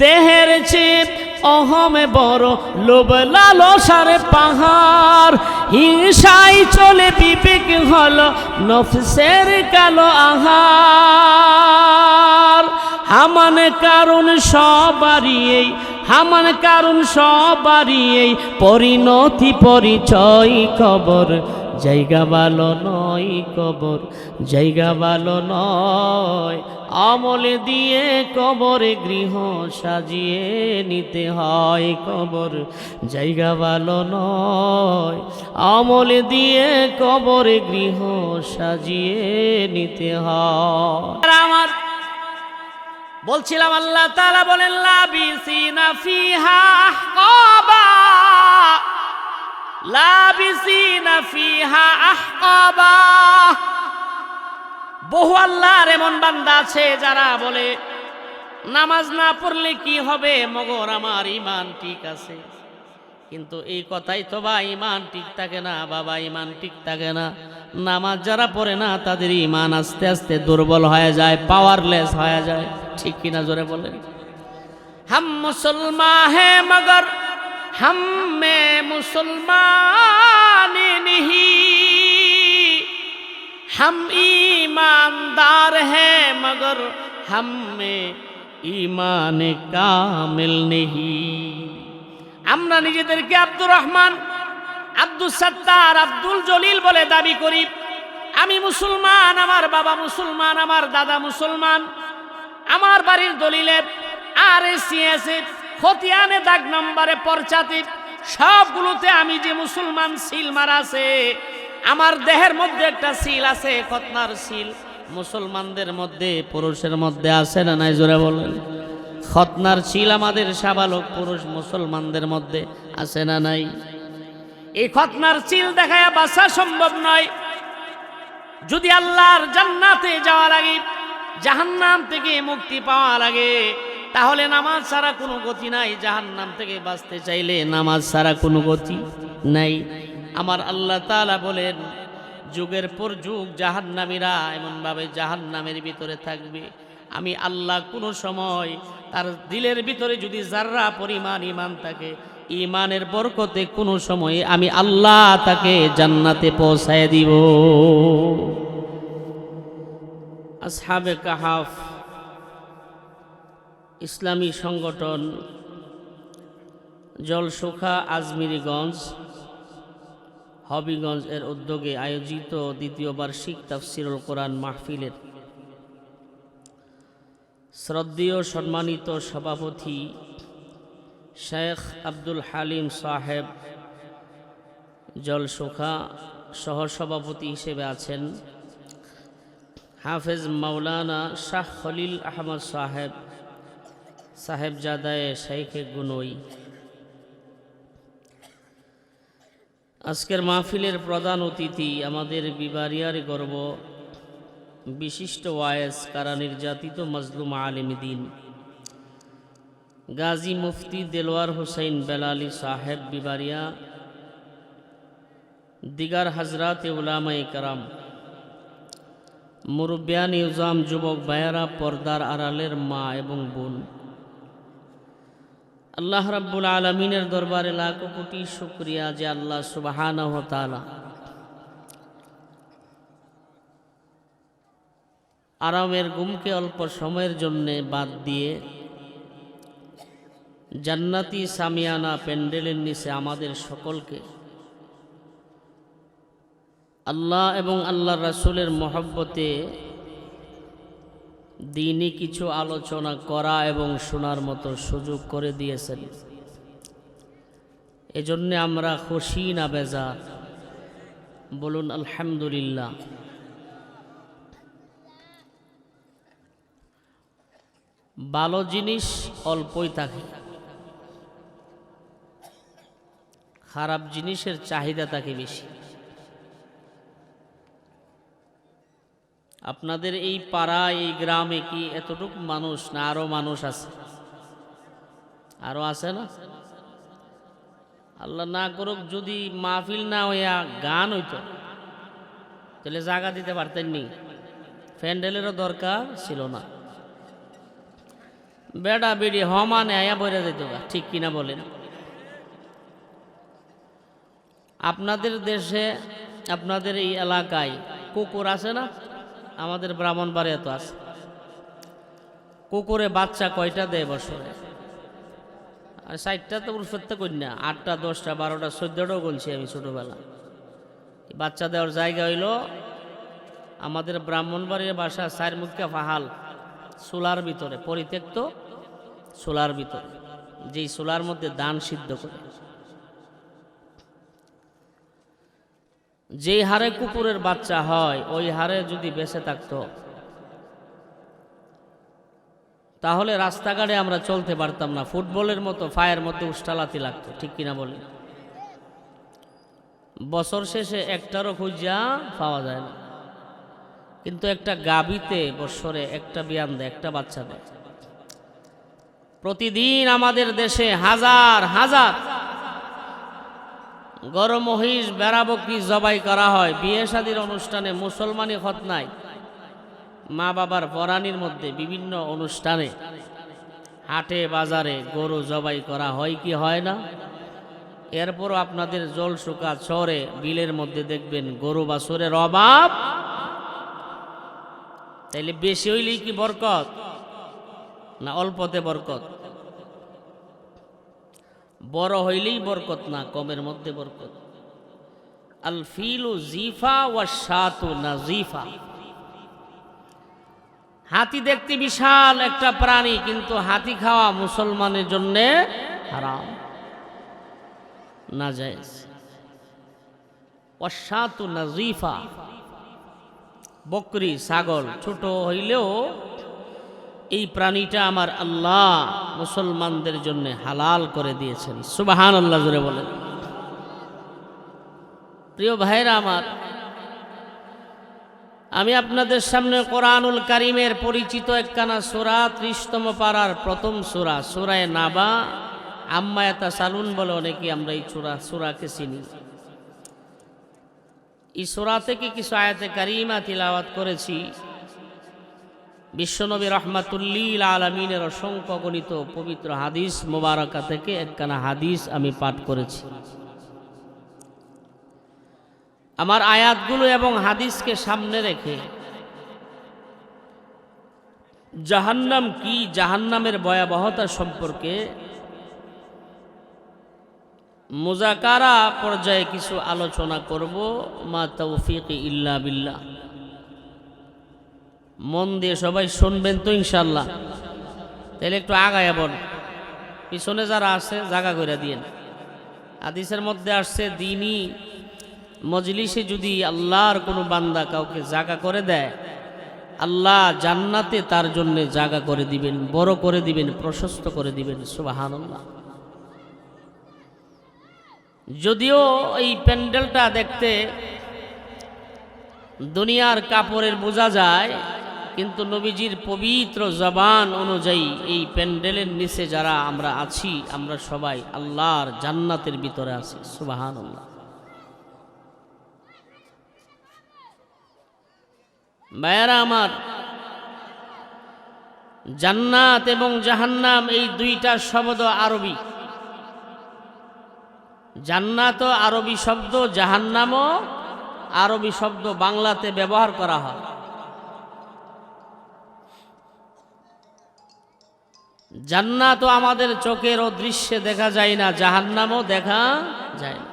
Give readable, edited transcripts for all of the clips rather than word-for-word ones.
দেহের চেয়ে অহমে বড়, লোভ লালসার পাহাড়, হিংসাই চলে বিবেক হলো নফসের কালো আহার। হামান কারণ সবারই এই পরিণতি পরিচয়, কবর জায়গা ভালো নয়, কবর জায়গা ভালো নয়। আমল দিয়ে কবরে গৃহ সাজিয়ে নিতে হয়, কবর জায়গা ভালো নয়। আমল দিয়ে কবরে গৃহ সাজিয়ে নিতে হয়। আমার বলছিলাম আল্লাহ তাআলা বলেন লাবিসিনা ফিহা আহকাবা, লাবিসিনা ফিহা আহকাবা। বহু আল্লাহর এমন বান্দা আছে যারা বলে নামাজ না পড়লে কি হবে, মগর আমার ঈমান ঠিক আছে। কিন্তু এই কথাই তো বা ঈমান ঠিক থাকে না বাবা, ঈমান ঠিক থাকে না। নামাজ যারা পড়ে না তাদের ঈমান আস্তে আস্তে দুর্বল হয়ে যায়, পাওয়ারলেস হয়ে যায়। ঠিক কিনা জোরে বলেন। হাম মুসলমান হে মগর हम में मुसलमान नहीं, हम ईमानदार हैं मगर हम में ईमान कामिल नहीं। আমরা নিজেদেরকে আব্দুর রহমান, আব্দুল সত্তার, আব্দুল জলিল বলে দাবি করি। আমি মুসলমান, আমার বাবা মুসলমান, আমার দাদা মুসলমান, আমার বাড়ির দলিলে RSCS খতিয়ানে দাগ নম্বরে পরচাতে সবগুলোতে আমি যে মুসলমান সিল মারা আছে। আমার দেহের মধ্যে একটা সিল আছে, খতনার সিল। মুসলমানদের মধ্যে, পুরুষের মধ্যে আছে না নাই জোরে বলেন? খতনার সিল আমাদের সাবালক পুরুষ মুসলমানদের মধ্যে আছে না নাই? এই খতনার সিল দেখায়া বাঁচা সম্ভব নয়। যদি আল্লাহর জান্নাতে যাওয়ার আগে, জাহান্নাম থেকে মুক্তি পাওয়ার আগে, তাহলে নামাজ ছাড়া কোনো গতি নাই। জাহান্নাম থেকে বাঁচতে চাইলে নামাজ ছাড়া কোনো গতি নাই। আমার আল্লাহ তাআলা বলেন যুগের পর যুগ জাহান্নামীরা এমনভাবে জাহান্নামের ভিতরে থাকবে। আমি আল্লাহ কোনো সময় তার দিলের ভিতরে যদি যাররা পরিমাণ ঈমান থাকে, ঈমানের বরকতে কোনো সময় আমি আল্লাহ তাকে জান্নাতে পৌঁছায় দিব। আসহাবে কাহাফ ইসলামী সংগঠন জলসুখা আজমিরিগঞ্জ হবিগঞ্জ এর উদ্যোগে আয়োজিত দ্বিতীয় বার্ষিক তাফসিরুল কোরআন মাহফিলের শ্রদ্ধেয় সম্মানিত সভাপতি শেখ আব্দুল হালিম সাহেব জলসুখা, সহসভাপতি হিসেবে আছেন হাফেজ মাওলানা শাহ খলিল আহমদ সাহেবজাদায়ে শেখে গুনই। আজকের মাহফিলের প্রধান অতিথি আমাদের বিবারিয়ার গর্ব, বিশিষ্ট ওয়ায়েজ, কারা নির্যাতিত মজলুম আলেম দ্বীন গাজী মুফতি দেলওয়ার হোসেন বেলালী সাহেব বিবারিয়া, দিগার হজরাত উলামায়ে কেরাম, মুরব্বিয়ান ইউজাম, যুবক ভাইয়েরা, পর্দার আড়ালের মা এবং বোন, আল্লাহ রাব্বুল আলামিনের দরবারে লাখো কোটি শুকরিয়া যে আল্লাহ সুবহানাহু ওয়া তাআলা আরামের ঘুমকে অল্প সময়ের জন্য বাদ দিয়ে জান্নাতি সামিয়ানা প্যান্ডেলের নিচে আমাদের সকলকে আল্লাহ এবং আল্লাহর রাসূলের মহব্বতে দ্বীনি কিছু আলোচনা করা এবং শোনার মতো সুযোগ করে দিয়েছেন। এজন্য আমরা খুশি না বেজার? বলুন আলহামদুলিল্লাহ। ভালো জিনিস অল্পই থাকে, খারাপ জিনিসের চাহিদা থাকে বেশি। আপনাদের এই পাড়া, এই গ্রামে কি এতটুকু মানুষ না আরো মানুষ আছে? আরো আছে না? আল্লাহ না করুক যদি মাহফিল না হইয়া গান হইতো তাহলে জায়গা দিতে পারতেননি, প্যান্ডেলেরও দরকার ছিল না। বেড়া বেড়ি হমানে আয়া বইরা যেত, ঠিক কিনা বলেন? আপনাদের দেশে, আপনাদের এই এলাকায় কুকুর আছে না? আমাদের ব্রাহ্মণবাড়িয়া তো আছে। কুকুরে বাচ্চা কয়টা দেয় বছরে? আর 60টা তো উর্ফেরতে করি না, 8টা 10টা 12টা 14টাও গুনছি আমি ছোটবেলা। বাচ্চা দেওয়ার জায়গা হইল আমাদের ব্রাহ্মণবাড়ির বাসা চারমুখা পাহাল, চুলার ভিতরে, পরিত্যক্ত চুলার ভিতরে, যেই চুলার মধ্যে ধান সিদ্ধ করে। যেই হারে কুকুরের বাচ্চা হয় ওই হারে যদি বেঁচে থাকতো তাহলে রাস্তাঘাটে আমরা চলতে পারতাম না, ফুটবলের মতো ফায়ের মধ্যে উষ্টালাতি লাগতো, ঠিক কিনা বলি? বছর শেষে একটারও খুঁজা পাওয়া যায় না, কিন্তু একটা গাভীতে বছরে একটা বিয়ান দেয়, একটা বাচ্চা দেয়। প্রতিদিন আমাদের দেশে হাজার হাজার গরু মহিষ বেড়া বকরি জবাই করা হয়। বিয়ে শাদীর অনুষ্ঠানে, মুসলমানি খতনায়, মা বাবার পরাণীর মধ্যে, বিভিন্ন অনুষ্ঠানে, হাটে বাজারে গরু জবাই করা হয় কি হয় না? এরপরও আপনাদের জলসুকা চরে বিলের মধ্যে দেখবেন গরু বাছুরের অভাব। তাইলে বেশি হইলেই কি বরকত না অল্পতে বরকত? বড় হইলেই বরকত না, কমের মধ্যে বরকত। আল ফিলু জিফা ওয়া শাতু নাজিফা। হাতি দেখতে বিশাল একটা প্রাণী, কিন্তু হাতি খাওয়া মুসলমানের জন্য হারাম, নাজায়েজ। ওয়া শাতু নাজিফা, বকরি ছাগল ছোট হইলেও এই প্রাণীটা আমার আল্লাহ মুসলমানদের জন্য হালাল করে দিয়েছেন। সুবহানাল্লাহ জোরে বলেন। প্রিয় ভাইরা আমার, আমি আপনাদের সামনে কোরআনুল কারীমের পরিচিত একখানা সূরা, 30তম পারার প্রথম সূরা, সূরায়ে নাবা, আম্মা ইয়াতাসালুন বলে অনেকে আমরা এই সূরাকে চিনি। এই সূরা থেকে কিছু আয়াতে কারিমা তিলাওয়াত করেছি। বিশ্বনবী রহমাতুল্লিল আলামিনের অসংখ্য গণিত পবিত্র হাদিস মোবারকা থেকে একখানা হাদিস আমি পাঠ করেছি। আমার আয়াতগুলো এবং হাদিসকে সামনে রেখে জাহান্নাম কি, জাহান্নামের ভয়াবহতা সম্পর্কে মুজাকারা পর্যায়ে কিছু আলোচনা করব। মা তৌফিক ইল্লা বিল্লাহ। মন দিয়ে সবাই শুনবেন তো ইনশাল্লাহ। তাহলে একটু আগায়া বল, পিছনে যারা আছে জাগা করে দিয়েন। হাদিসের মধ্যে আসছে দিনী মজলিসে যদি আল্লাহর কোনো বান্দা কাউকে জাগা করে দেয়, আল্লাহ জান্নাতে তার জন্য জাগা করে দিবেন, বড় করে দিবেন, প্রশস্ত করে দিবেন। সুবহানাল্লাহ। যদিও এই প্যান্ডেলটা দেখতে দুনিয়ার কাপড়ের বোঝা যায়, কিন্তু নবীজির পবিত্র জবান অনুযায়ী এই প্যান্ডেলের নিচে যারা আমরা আছি, আমরা সবাই আল্লাহর জান্নাতের ভিতরে আছি। সুবহানাল্লাহ। ভাইয়েরা আমার, জান্নাত এবং জাহান্নাম এই দুইটা শব্দ আরবি। জান্নাত আরবি শব্দ, জাহান্নামও আরবি শব্দ, বাংলাতে ব্যবহার করা হয়। জান্নাতও আমাদের চোখের ও দৃশ্যে দেখা যায় না, জাহান্নামও দেখা যায় না।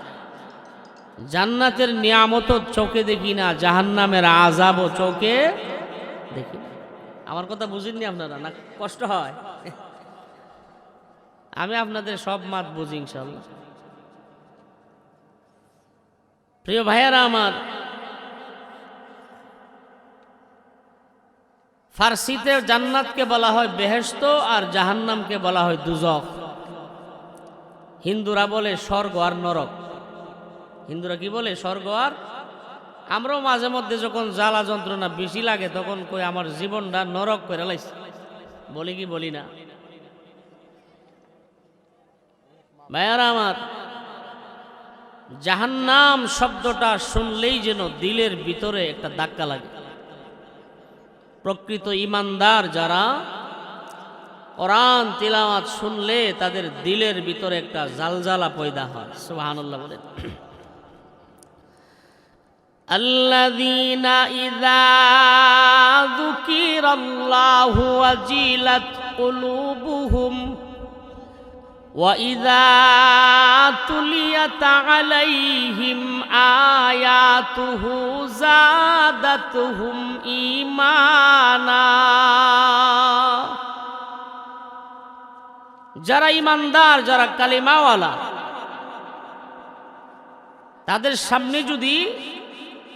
জান্নাতের নিয়ামত চোখে দেখি না, জাহান্নামের আযাবও চোখে দেখি না। আমার কথা বুঝেননি আপনারা? না কষ্ট হয়? আমি আপনাদের সব মাত বুঝি ইনশাআল্লাহ। প্রিয় ভাইয়েরা আমার, ফার্সিতে জান্নাতকে বলা হয় বেহেশত আর জাহান্নামকে বলা হয় দুজখ। হিন্দুরা বলে স্বর্গ আর নরক। হিন্দুরা কি বলে? স্বর্গ আর। আমরাও মাঝে মধ্যে যখন জ্বালা যন্ত্রণা বেশি লাগে তখন কই আমার জীবনটা নরক করে লাইছে, বলি কি বলি না? ভাইয়ারা আমার, জাহান্নাম শব্দটা শুনলেই যেন দিলের ভিতরে একটা ধাক্কা লাগে। প্রকৃত ঈমানদার যারা কোরআন তিলাওয়াত শুনলে তাদের দিলের ভিতরে একটা জালজালা পয়দা হয়। সুবহানাল্লাহ বলেন। আল্লাযীনা ইযা যুকিরাল্লাহু ওয়াজিলাত কুলুবুহুম ওয়া ইযা তুলিয়াত আলাইহিম আয়াতুহু যাদাতুহুম ঈমানা। যারা ইমানদার, যারা কালিমাওয়ালা, তাদের সামনে যদি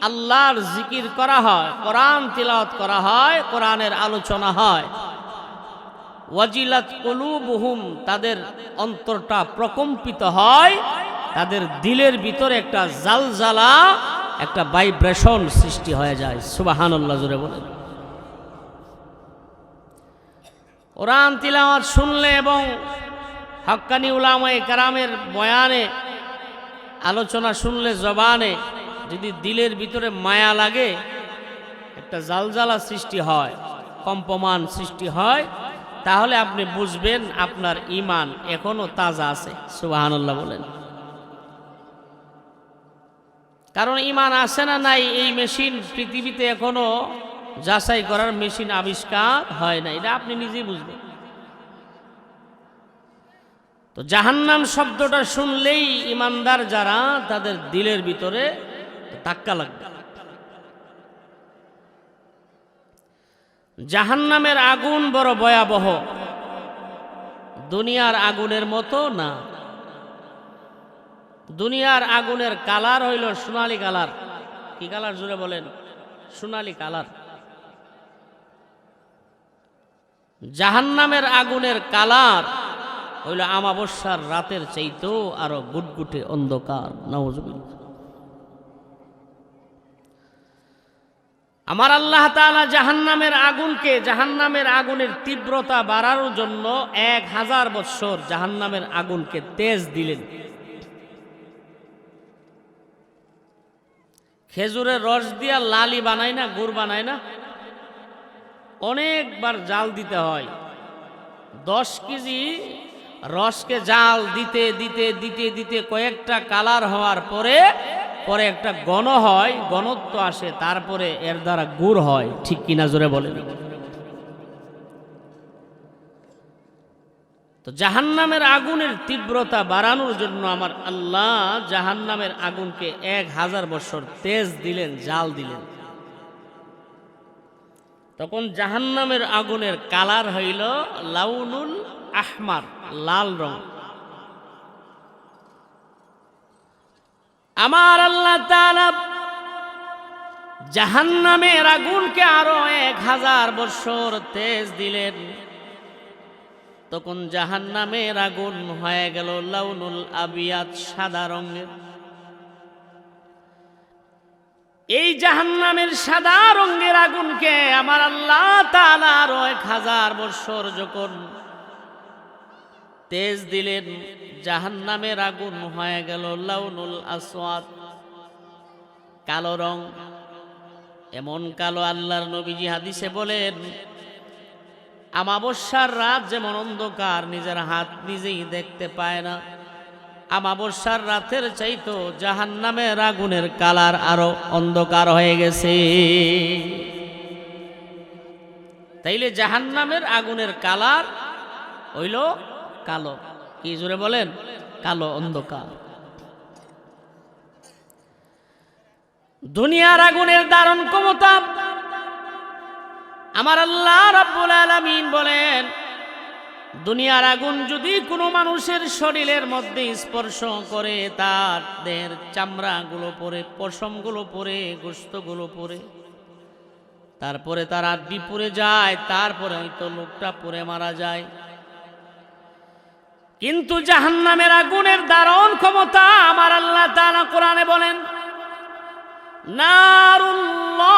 আল্লাহর জিকির করা হয়, কোরআন তিলাওয়াত করা হয়, কোরআনের আলোচনা হয়, ওয়াজিলাত কুলুবুহুম, তাদের অন্তরটা প্রকম্পিত হয়, তাদের দিলের ভিতরে একটা জালজালা, একটা ভাইব্রেশন সৃষ্টি হয়ে যায়। সুবহানাল্লাহ জোরে বলেন। কোরআন তিলাওয়াত শুনলে এবং হক্কানি উলামায়ে কেরামের বয়ানে আলোচনা শুনলে, জবানে যদি দিলের ভিতরে মায়া লাগে, একটা জালজালা সৃষ্টি হয়, কম্পমান সৃষ্টি হয়, তাহলে আপনি বুঝবেন আপনার ঈমান এখনো তাজা আছে। সুবহানাল্লাহ বলেন। কারণ ঈমান আছে না নাই এই মেশিন পৃথিবীতে এখনো যাচাই করার মেশিন আবিষ্কার হয় না, এটা আপনি নিজেই বুঝবেন। তো জাহান্নাম শব্দটা শুনলেই ইমানদার যারা, তাদের দিলের ভিতরে ধাক্কা লাগবে। জাহান্নামের আগুন বড় ভয়াবহ, দুনিয়ার আগুনের মতো না। দুনিয়ার আগুনের কালার হইল সোনালী কালার। কি কালার জুড়ে বলেন? সোনালী কালার। জাহান্নামের আগুনের কালার হইল আমাবস্যার রাতের চাইতেও আরো গুটগুটে অন্ধকার। নাউযুবিল্লাহ। আমার আল্লাহ তাআলা জাহান্নামের আগুনকে, জাহান্নামের আগুনের তীব্রতা বাড়ানোর জন্য 1000 বৎসর জাহান্নামের আগুনকে তেজ দিলেন। খেজুরের রস দিয়া লালি বানায় না, গুড় বানায় না, অনেকবার জাল দিতে হয়। 10 কেজি রসকে জাল দিতে দিতে দিতে দিতে কয়েকটা কালার হওয়ার পরে পরে একটা ঘন হয়, ঘনত্ব আসে, তারপরে এর দ্বারা গুড় হয়। ঠিক কিনা জোরে বলেন। তো জাহান্নামের আগুনের তীব্রতা বাড়ানোর জন্য আমার আল্লাহ জাহান্নামের আগুনকে 1000 বছর তেজ দিলেন, জাল দিলেন। তখন জাহান্নামের আগুনের কালার হইল লাউনুল আহমার, লাল রং। আমার আল্লাহ তাআলা জাহান্নামের আগুনকে আরো 1000 বছর তেজ দিলেন। তখন জাহান্নামের আগুন হয়ে গেল লাউনুল আবিয়াত, সাদা রঙের। এই জাহান্নামের সাদা রঙের আগুনকে আমার আল্লাহ তাআলা আরো 1000 বছর যখন তেজ দিলেন, জাহান্নামের আগুন হয়ে গেল লাউনুল আসওয়াদ, কালো রং। এমন কালো আল্লাহর নবীজি হাদিসে বলেন, আমাবস্যার রাত যেমন অন্ধকার, নিজের হাত নিজেই দেখতে পায় না, আমাবস্যার রাতের চাইতো জাহান্নামের আগুনের কালার আরো অন্ধকার হয়ে গেছে। তাইলে জাহান্নামের আগুনের কালার হইল কালো। কি জোরে বলেন? কালো, অন্ধকার। দুনিয়ার আগুনের দারুণ ক্ষমতা। আমার আল্লাহ রাব্বুল আলামিন বলেন, দুনিয়ার আগুন যদি কোনো মানুষের শরীরের মধ্যে স্পর্শ করে, তার দেহের চামড়াগুলো পরে, পশমগুলো পরে, গোশতগুলো পরে, তারপরে তার আড্ডি পুড়ে যায়, তারপরে হয়তো লোকটা পুড়ে মারা যায়। কিন্তু জাহান্নামের আগুনের দারুণ ক্ষমতা আমার আল্লাহ তাআলা কোরআনে বলেন, নারুল্লাহিল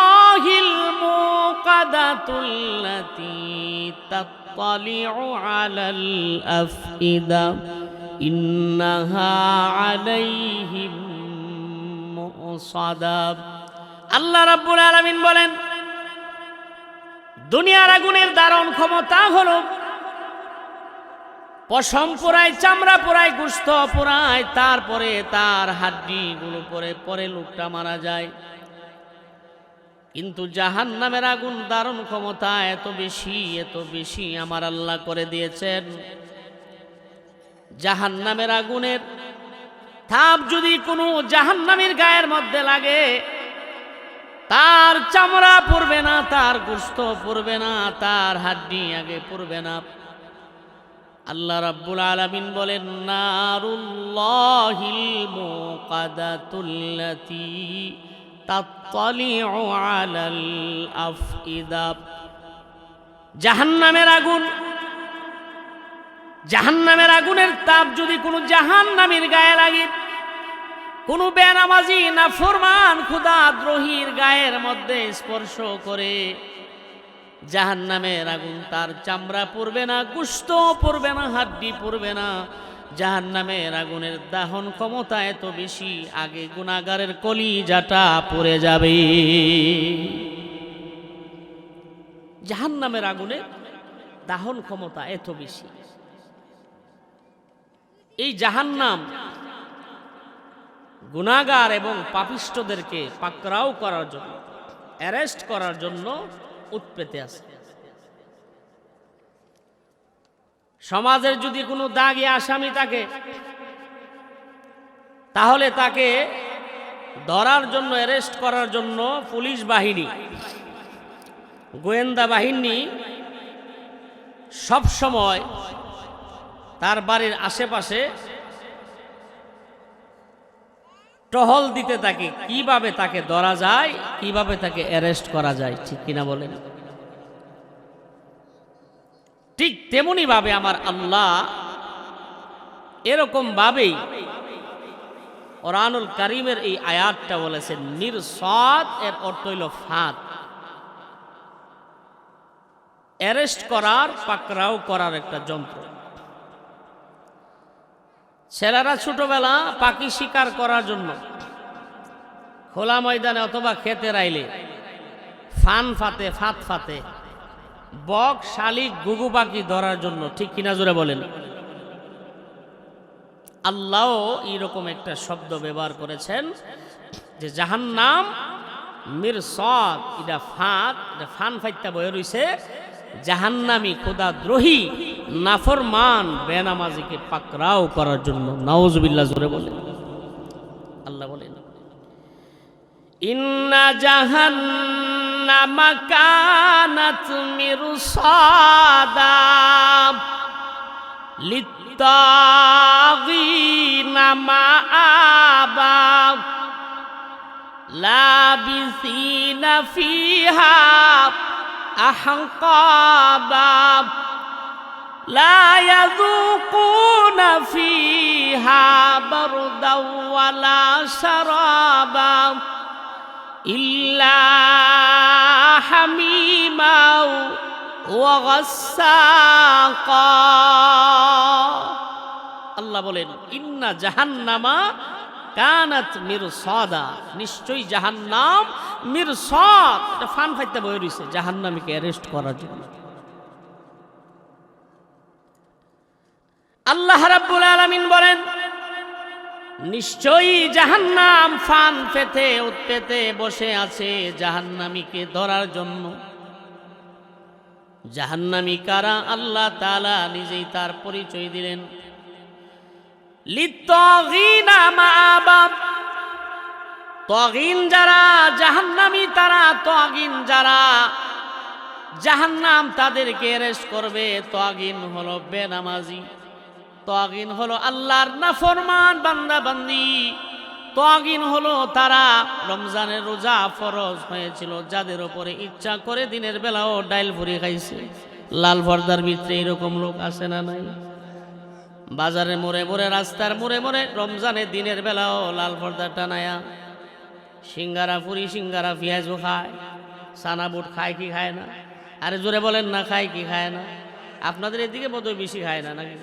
মুকাদাতুল্লাতী তাত্তালিউ আলাল আফইদা ইন্নাহা আলাইহিম মুসাদা। আল্লাহ রাব্বুল আলামিন বলেন, দুনিয়ার আগুনের দারুণ ক্ষমতা হলো পশম পোড়ায়, চামড়া পোড়ায়, গোশত পোড়ায়, তারপরে তার হাড্ডিগুলো পরে লোকটা মারা যায়। কিন্তু জাহান্নামের আগুন দারুণ ক্ষমতা, এত বেশি আমার আল্লাহ করে দিয়েছেন। জাহান্নামের আগুনের তাপ যদি কোনো জাহান্নামীর গায়ের মধ্যে লাগে, তার চামড়া পড়বে না, তার গোশত পড়বে না, তার হাড্ডি আগে পড়বে না। আল্লাহ রাব্বুল আলামিন বলেন, নারুল্লাহিল মুকাদাতুল্লাতী তাত্তালিউ আলাল আফইদা। জাহান্নামের আগুনের তাপ যদি কোনো জাহান্নামীর গায়ে লাগে, কোনো বেনামাজি নাফরমান খোদাদ্রোহীর গায়ের মধ্যে স্পর্শ করে, জাহান্নামের আগুন তার চামড়া পড়বে না, গোশত পড়বে না, হাড্ডি পড়বে না। জাহান্নামের আগুনের দাহন ক্ষমতা এত বেশি, আগে গুনাহগারের কলিজাটা পড়ে যাবে। জাহান্নামের আগুনের দাহন ক্ষমতা এত বেশি। এই জাহান্নাম গুনাহগার এবং পাপিষ্ঠদেরকে পাকড়াও করার জন্য, অ্যারেস্ট করার জন্য উৎপেতে আছে। সমাজের যদি কোনো দাগী আসামি থাকে, তাহলে তাকে ধরার জন্য, অ্যারেস্ট করার জন্য পুলিশ বাহিনী, গোয়েন্দা বাহিনী সব সময় তার বাড়ির আশেপাশে টহল দিতে থাকে, কিভাবে তাকে ধরা যায়, কিভাবে তাকে অ্যারেস্ট করা যায়। ঠিক কিনা বলেন? ঠিক তেমনি ভাবে আমার আল্লাহ এরকম ভাবেই কোরআনুল কারীমের এই আয়াতটা বলেছেন, মিরসাদ এর অর্থ হইল ফাঁদ, অ্যারেস্ট করার, পাকড়াও করার একটা যন্ত্র। ছেলেরা ছোটবেলা পাখি শিকার করার জন্য খোলা ময়দানে অথবা খেতে রাইলে ফাঁদ ফাতে বক, শালিক, গুগু পাখি ধরার জন্য। ঠিক কিনা জোরে বলেন? আল্লাহও এইরকম একটা শব্দ ব্যবহার করেছেন যে জাহান্নাম মিরসাদ, এটা ফাঁদ, এটা ফান ফাইত্যা বয়ে রইছে। জাহান্নামী খোদাদ্রোহী নাফরমান বেনামাজিকে পাকড়াও করার জন্য। নাউজুবিল্লাহ, জোরে বলেন। আল্লাহ বলেন, ইন্না জাহান্নামা কানাত মিরসাদা লিত্তাগীনা মাআবা লাবিসিনা ফিহা আহকাবা লা ইয়াযুকুনা ফিহা বারদাও ওয়ালা শারাবা ইল্লা হামিমাও ওয়া গাসসাকা। আল্লাহ বলেন, ইন্না জাহান্নামা কানাত মিরসাদা, নিশ্চয়ই জাহান্নাম মিরসাদ, এটা ফান ফাইতে বয়ে রইছে জাহান্নামীকে অ্যারেস্ট করার জন্য। আল্লাহ রাব্বুল আলামিন বলেন, নিশ্চয়ই জাহান্নাম ফান পেতে উৎপেতে বসে আছে জাহান্নামীকে ধরার জন্য। জাহান্নামী কারা? আল্লাহ তাআলা নিজেই তার পরিচয় দিলেন, লিত্তাগীনা মাআবা। তাগীন যারা, জাহান্নামী তারা, তাগীন যারা, জাহান্নাম তাদেরকে অ্যারেস্ট করবে। তাগীন হলো বেনামাজি, তাগীন হলো আল্লাহর নাফরমান বান্দা বান্দি, তাগীন হলো তারা রমজানের রোজা ফরজ হয়েছিল যাদের উপরে ইচ্ছা করে দিনের বেলাও ডাইল ভরে খাইছে। লাল পর্দার ভিতরে এরকম লোক আছে না নাই? বাজারে মোড়ে মোড়ে, রাস্তার মোড়ে মোড়ে রমজানের দিনের বেলাও লাল পর্দা টানায়া সিঙ্গারা, পুরি সিঙ্গারা, পেঁয়াজও খায়, সানা বুট খায় কি খায় না? আরে জোরে বলেন না, খায় কি খায় না? আপনাদের এদিকে বোধহয় বেশি খায় না নাকি?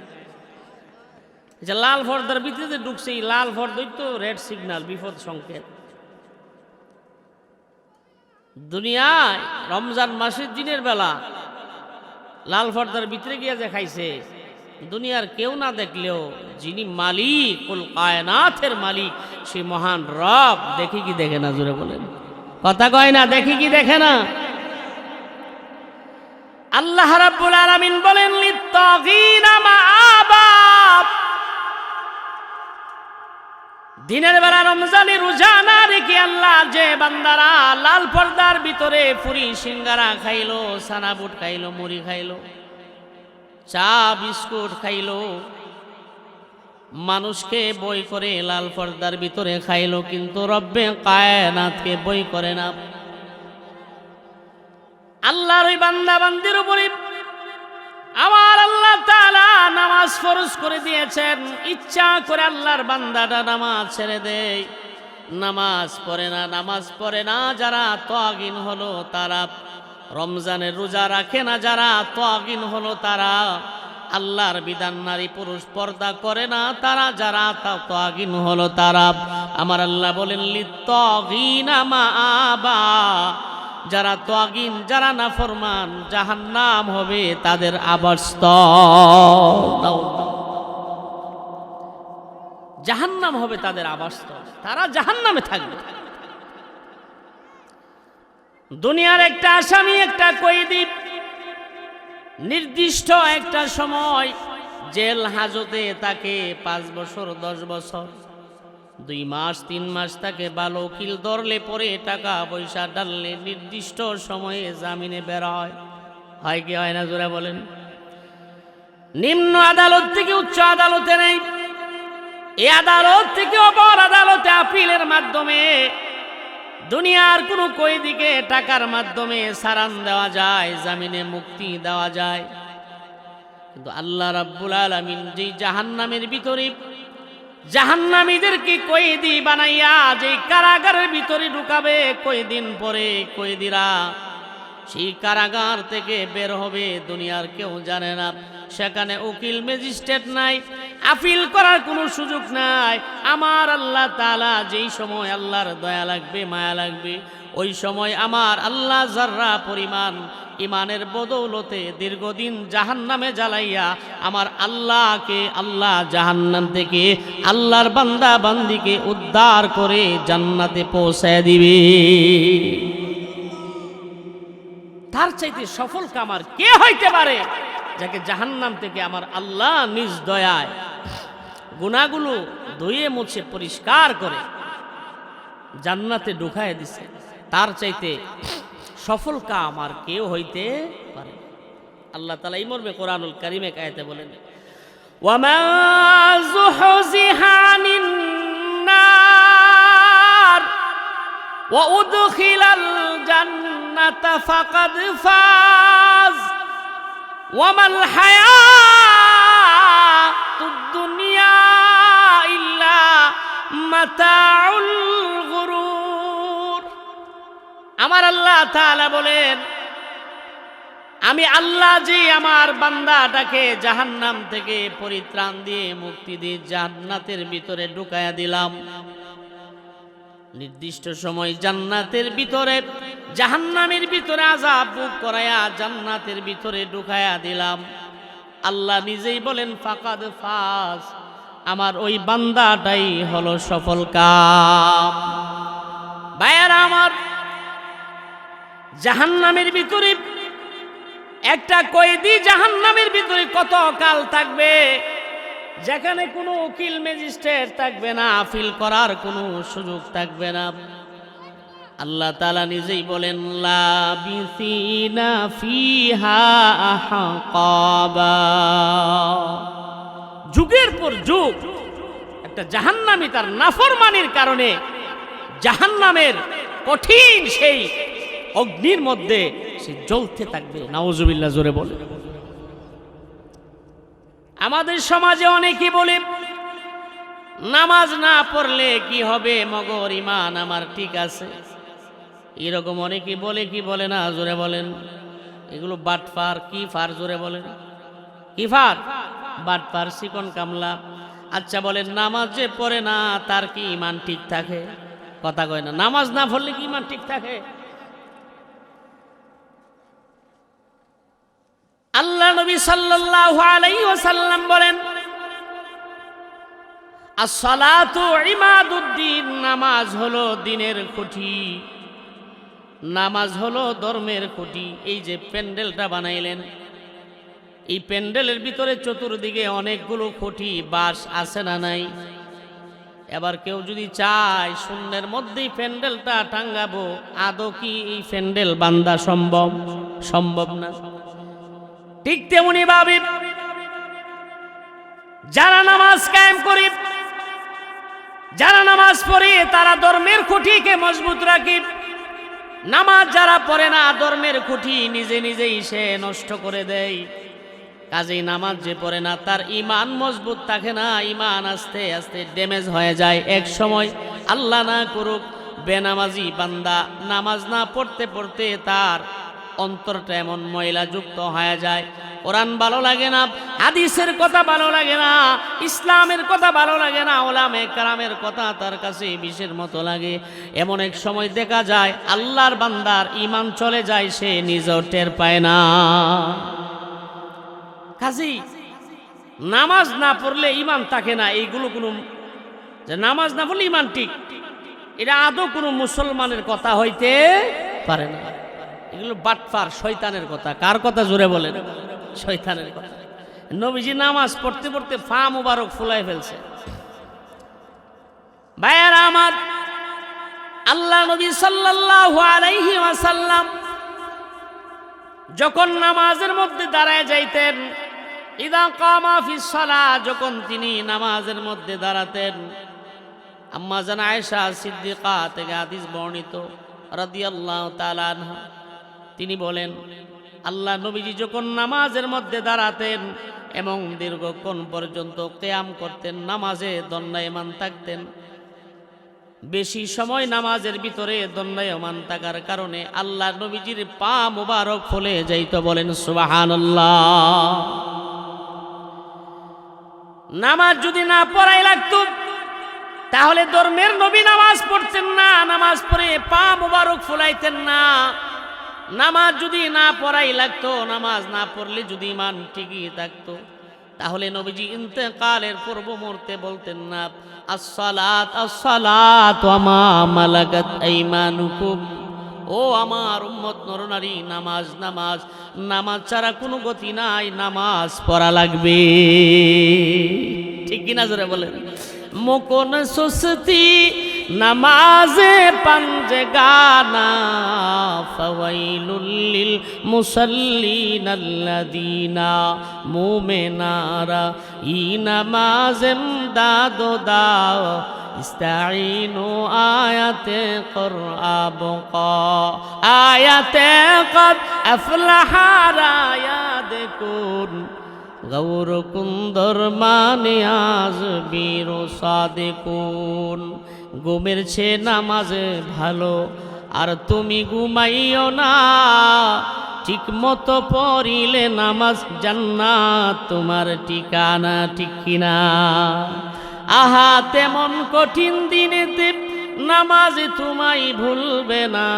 যে লাল পর্দার ভিতরে ঢুকছে, এই লাল পর্দাই তো রেড সিগন্যাল, বিপদ সংকেত। দুনিয়ায় রমজান মাসের দিনের বেলা লাল পর্দার ভিতরে গিয়ে যে খাইছে, দুনিয়ার কেউ না দেখলেও যিনি মালিক কুল কায়নাতের মালিক সেই মহান রব দেখি কি দেখে না, জোরে বলেন, কথা কয় না, দেখি কি দেখে না? আল্লাহ রাব্বুল আলামিন বলেন লিত্তাগিনা মাআবা, দিনের বেলা রমজানে রোজা না রেখে আল্লাহ যে বান্দারা লাল পর্দার ভিতরে পুরি সিঙ্গারা খাইলো, সানা বুট খাইলো, মুড়ি খাইলো, চা বিস্কুট খাইলো, মানুষকে বই করে লাল পর্দার ভিতরে খাইলো, কিন্তু রব্বে কায়নাতকে বই করে না। আল্লাহর ওই বান্দা বান্দির উপরে আমার আল্লাহ তাআলা নামাজ ফরজ করে দিয়েছেন। ইচ্ছা করে আল্লাহর বান্দাটা নামাজ ছেড়ে দেয়, নামাজ পড়ে না যারা তাগিন হলো তারা, রমজানের রোজা রাখে না যারা তাগিন হলো তারা, আল্লাহর বিধান নারী পুরুষ পর্দা করে না তারা, যারা তাগিন হলো তারা। আমার আল্লাহ বলেন লিত্তাগিনা মাআবা, যারা তাগিন, যারা নাফরমান, জাহান্নাম হবে তাদের আবাসস্থল, জাহান্নাম হবে তাদের আবাসস্থল, তারা জাহান্নামে থাকবে। দুনিয়ার একটা আসামি, একটা কয়েদি নির্দিষ্ট একটা সময় জেল হাজতে তাকে 5 বছর 10 বছর 2 মাস 3 মাস তাকে ভালো উকিল ধরলে পরে টাকা পয়সা ডাললে নির্দিষ্ট সময়ে জামিনে বের হয় কি হয় না, জোরে বলেন? নিম্ন আদালত থেকে উচ্চ আদালতে নেই, এই আদালত থেকে অপর আদালতে আপিলের মাধ্যমে দুনিয়ার কোনো কয়েদিকে টাকার মাধ্যমে সারান দেওয়া যায়, জামিনে মুক্তি দেওয়া যায়। কিন্তু আল্লাহ রাব্বুল আলামিন যে জাহান্নামের ভিতরে জাহান্নামীদেরকে কয়েদি বানাইয়া যে কারাগারের ভিতরে ঢুকাবে, কয়েকদিন পরে কয়েদিরা সেই কারাগার থেকে বের হবে, দুনিয়ার কেউ জানে না। সেখানে উকিল ম্যাজিস্ট্রেট নাই, আপিল করার কোনো সুযোগ নাই। আমার আল্লাহ তাআলা যেই সময় আল্লাহর দয়া লাগবে, মায়া লাগবে, ওই সময় আমার আল্লাহ যাররা পরিমাণ ইমানের বদৌলতে দীর্ঘদিন জাহান্নামে জ্বালাইয়া আমার আল্লাহকে, আল্লাহ জাহান্নাম থেকে আল্লাহর বান্দা বান্দিকে উদ্ধার করে জান্নাতে পৌঁছায় দিবে। তার চাইতে সফল কামার কে হইতে পারে, যাকে জাহান্নাম থেকে আমার আল্লাহ নিজ দয়ায় গুনাহগুলো ধুয়ে মুছে পরিষ্কার করে জান্নাতে ঢুকায় দিছে। তার চাইতে সফল কাম আর কেউ হইতে পারে। আল্লাহ তাআলা এই মর্মে কোরআনুল কারীমে আয়াতে বলেন, ওয়ামা যুহজিহা আনিন নার ওয়া উদখিলাল জান্নাতা ফাকাদ ফাজ ওয়ামাল হায়াতুদ দুনিয়া ইল্লা মাতাউল গুরুর। আমার আল্লাহ তাআলা বলেন, আমি আল্লাহ যে আমার বান্দাটাকে জাহান্নাম থেকে পরিত্রাণ দিয়ে মুক্তি দিয়ে জান্নাতের ভিতরে ঢুকায়া দিলাম। নির্দিষ্ট সময় জান্নাতের ভিতরে, জাহান্নামের ভিতরে আযাব ভোগ করায়া জান্নাতের ভিতরে ঢুকায়া দিলাম। আল্লাহ নিজেই বলেন ফাকাদ ফাজ, আমার ওই বান্দাটাই হলো সফল কাম। ভাইয়ারা আমার, জাহান্নামের ভিতরে একটা কয়েদি জাহান্নামের ভিতরে কত কাল থাকবে, যেখানে কোনো উকিল ম্যাজিস্ট্রেট থাকবে না, আপিল করার কোনো সুযোগ থাকবে না। আল্লাহ তাআলা নিজেই বলেন লাবিসিনা ফিহা আহকাবা, যুগের পর যুগ একটা জাহান্নামী তার নাফরমানির কারণে জাহান্নামের কঠিন সেই অগ্নির মধ্যে সে জ্বলতে থাকবে। নাউজুবিল্লাহ, জোরে বলে। আমাদের সমাজে অনেকে বলে নামাজ না পড়লে কি হবে, মগর ইমান আমার ঠিক আছে, এরকম অনেকে বলে কি বলে না, জোরে বলেন? এগুলো বাটফার, কি ফার, জোরে বলেন? কি ফার? বাটফার, চিকন কামলা। আচ্ছা বলেন, নামাজ যে পড়ে না তার কি ইমান ঠিক থাকে? কথা কয় না। নামাজ না পড়লে কি ইমান ঠিক থাকে? আল্লাহ নবী সাল্লাল্লাহু আলাইহি ওয়াসাল্লাম বলেন, as-salatu ইমাদুদ্দিন, নামাজ হলো দ্বীনের খুঁটি, নামাজ হলো ধর্মের খুঁটি। এই যে প্যান্ডেলটা বানাইলেন, এই প্যান্ডেলের ভিতরে চতুর্দিকে অনেকগুলো খুঁটি বাঁশ আছে না নাই? এবার কেউ যদি চায় শূন্যের মধ্যেই প্যান্ডেলটা টাঙ্গাবো, আদৌ কি এই প্যান্ডেল বান্দা সম্ভব? সম্ভব না। ঠিক তেমনি ভাবে যারা নামাজ কায়েম করে, যারা নামাজ পড়ে, তারা ধর্মের খুঁটিকে মজবুত রাখে। নামাজ যারা পড়ে না, ধর্মের খুঁটি নিজে নিজেই সে নষ্ট করে দেয়। কাজেই নামাজ যে পড়ে না, তার ঈমান মজবুত থাকে না, ঈমান আস্তে আস্তে ড্যামেজ হয়ে যায়। এক সময় আল্লাহ না করুক বেনামাজি বান্দা নামাজ না পড়তে পড়তে তার অন্তরটা এমন ময়লাযুক্ত হয়ে যায়, কোরআন ভালো লাগে না, হাদিসের কথা ভালো লাগে না, ইসলামের কথা ভালো লাগে না, ওলামে কেরামের কথা তার কাছে বিষের মতো লাগে। এমন এক সময় দেখা যায় আল্লাহর বান্দার ঈমান চলে যায়, সে নিজেও টের পায় না। কাজী নামাজ না পড়লে ঈমান থাকে না, এইগুলো কোনো যে নামাজ না পড়লে ঈমান ঠিক, এটা আদৌ কোনো মুসলমানের কথা হইতে পারে না। এগুলো বাটপার শয়তানের কথা। কার কথা জোরে বলেন? শয়তানের কথা। নবীজি নামাজ পড়তে পড়তে ফা মুবারক ফুলাই ফেলছে। ভাইয়ারা আমার, আল্লাহ নবী সাল্লাল্লাহু আলাইহি ওয়াসাল্লাম যখন নামাজের মধ্যে দাঁড়ায় যাইতেন, ইদা কামা ফিস সালাহ, যখন তিনি নামাজের মধ্যে দাঁড়াতেন, আম্মা জান আয়েশা সিদ্দিকা থেকে হাদিস বর্ণিত রাদিয়াল্লাহু তাআলা আনহা, তিনি বলেন আল্লাহ নবীজি যখন নামাজের মধ্যে দাঁড়াতেন এবং দীর্ঘক্ষণ পর্যন্ত কিয়াম করতেন, নামাজে দণ্ডায়মান থাকতেন, বেশি সময় নামাজের ভিতরে দণ্ডায়মান থাকার কারণে আল্লাহ নবীজির পা মুবারক ফুলে যাইত। বলেন সুবহানাল্লাহ। নামাজ যদি না পড়াই লাগতো তাহলে ধর্মের নবী নামাজ পড়তেন না, নামাজ পড়ে পা মুবারক ফুলাইতেন না। নামাজ যদি না পড়াই লাগতো, নামাজ না পড়লে যদি ঈমান ঠিকই থাকতো, তাহলে নবীজি ইন্তেকালের পূর্ব মুহূর্তে বলতেন না, আসসালাত আসসালাত ওয়া মা মালাকাত আইমানুকুম, ও আমার উম্মত নরনারী, নামাজ নামাজ, নামাজ ছাড়া কোনো গতি নাই, নামাজ পড়া লাগবে। ঠিক কিনা জোরে বলেন? মুকুন সুস্তি নামাজে পাঞ্জগানা, ফাওয়াইলুল লিল মুসাল্লিন আল্লাযীনা মুমিনারা ই নামাজেম দাদো দাও, ইস্তাঈনু আয়াতে কুরআবকা, আয়াতে কদ আফলাহা রায়াদকুন, গৌর কুন্দর মানিয়াজ বীর সাদিকুন। ঘুমের চেয়ে নামাজ ভালো, আর তুমি ঘুমাইও না, ঠিক মতো পড়িলে নামাজ জান্নাত তোমার ঠিকানা। ঠিক কিনা? আহা তেমন কঠিন দিনেতে নামাজ তোমায় ভুলবে না,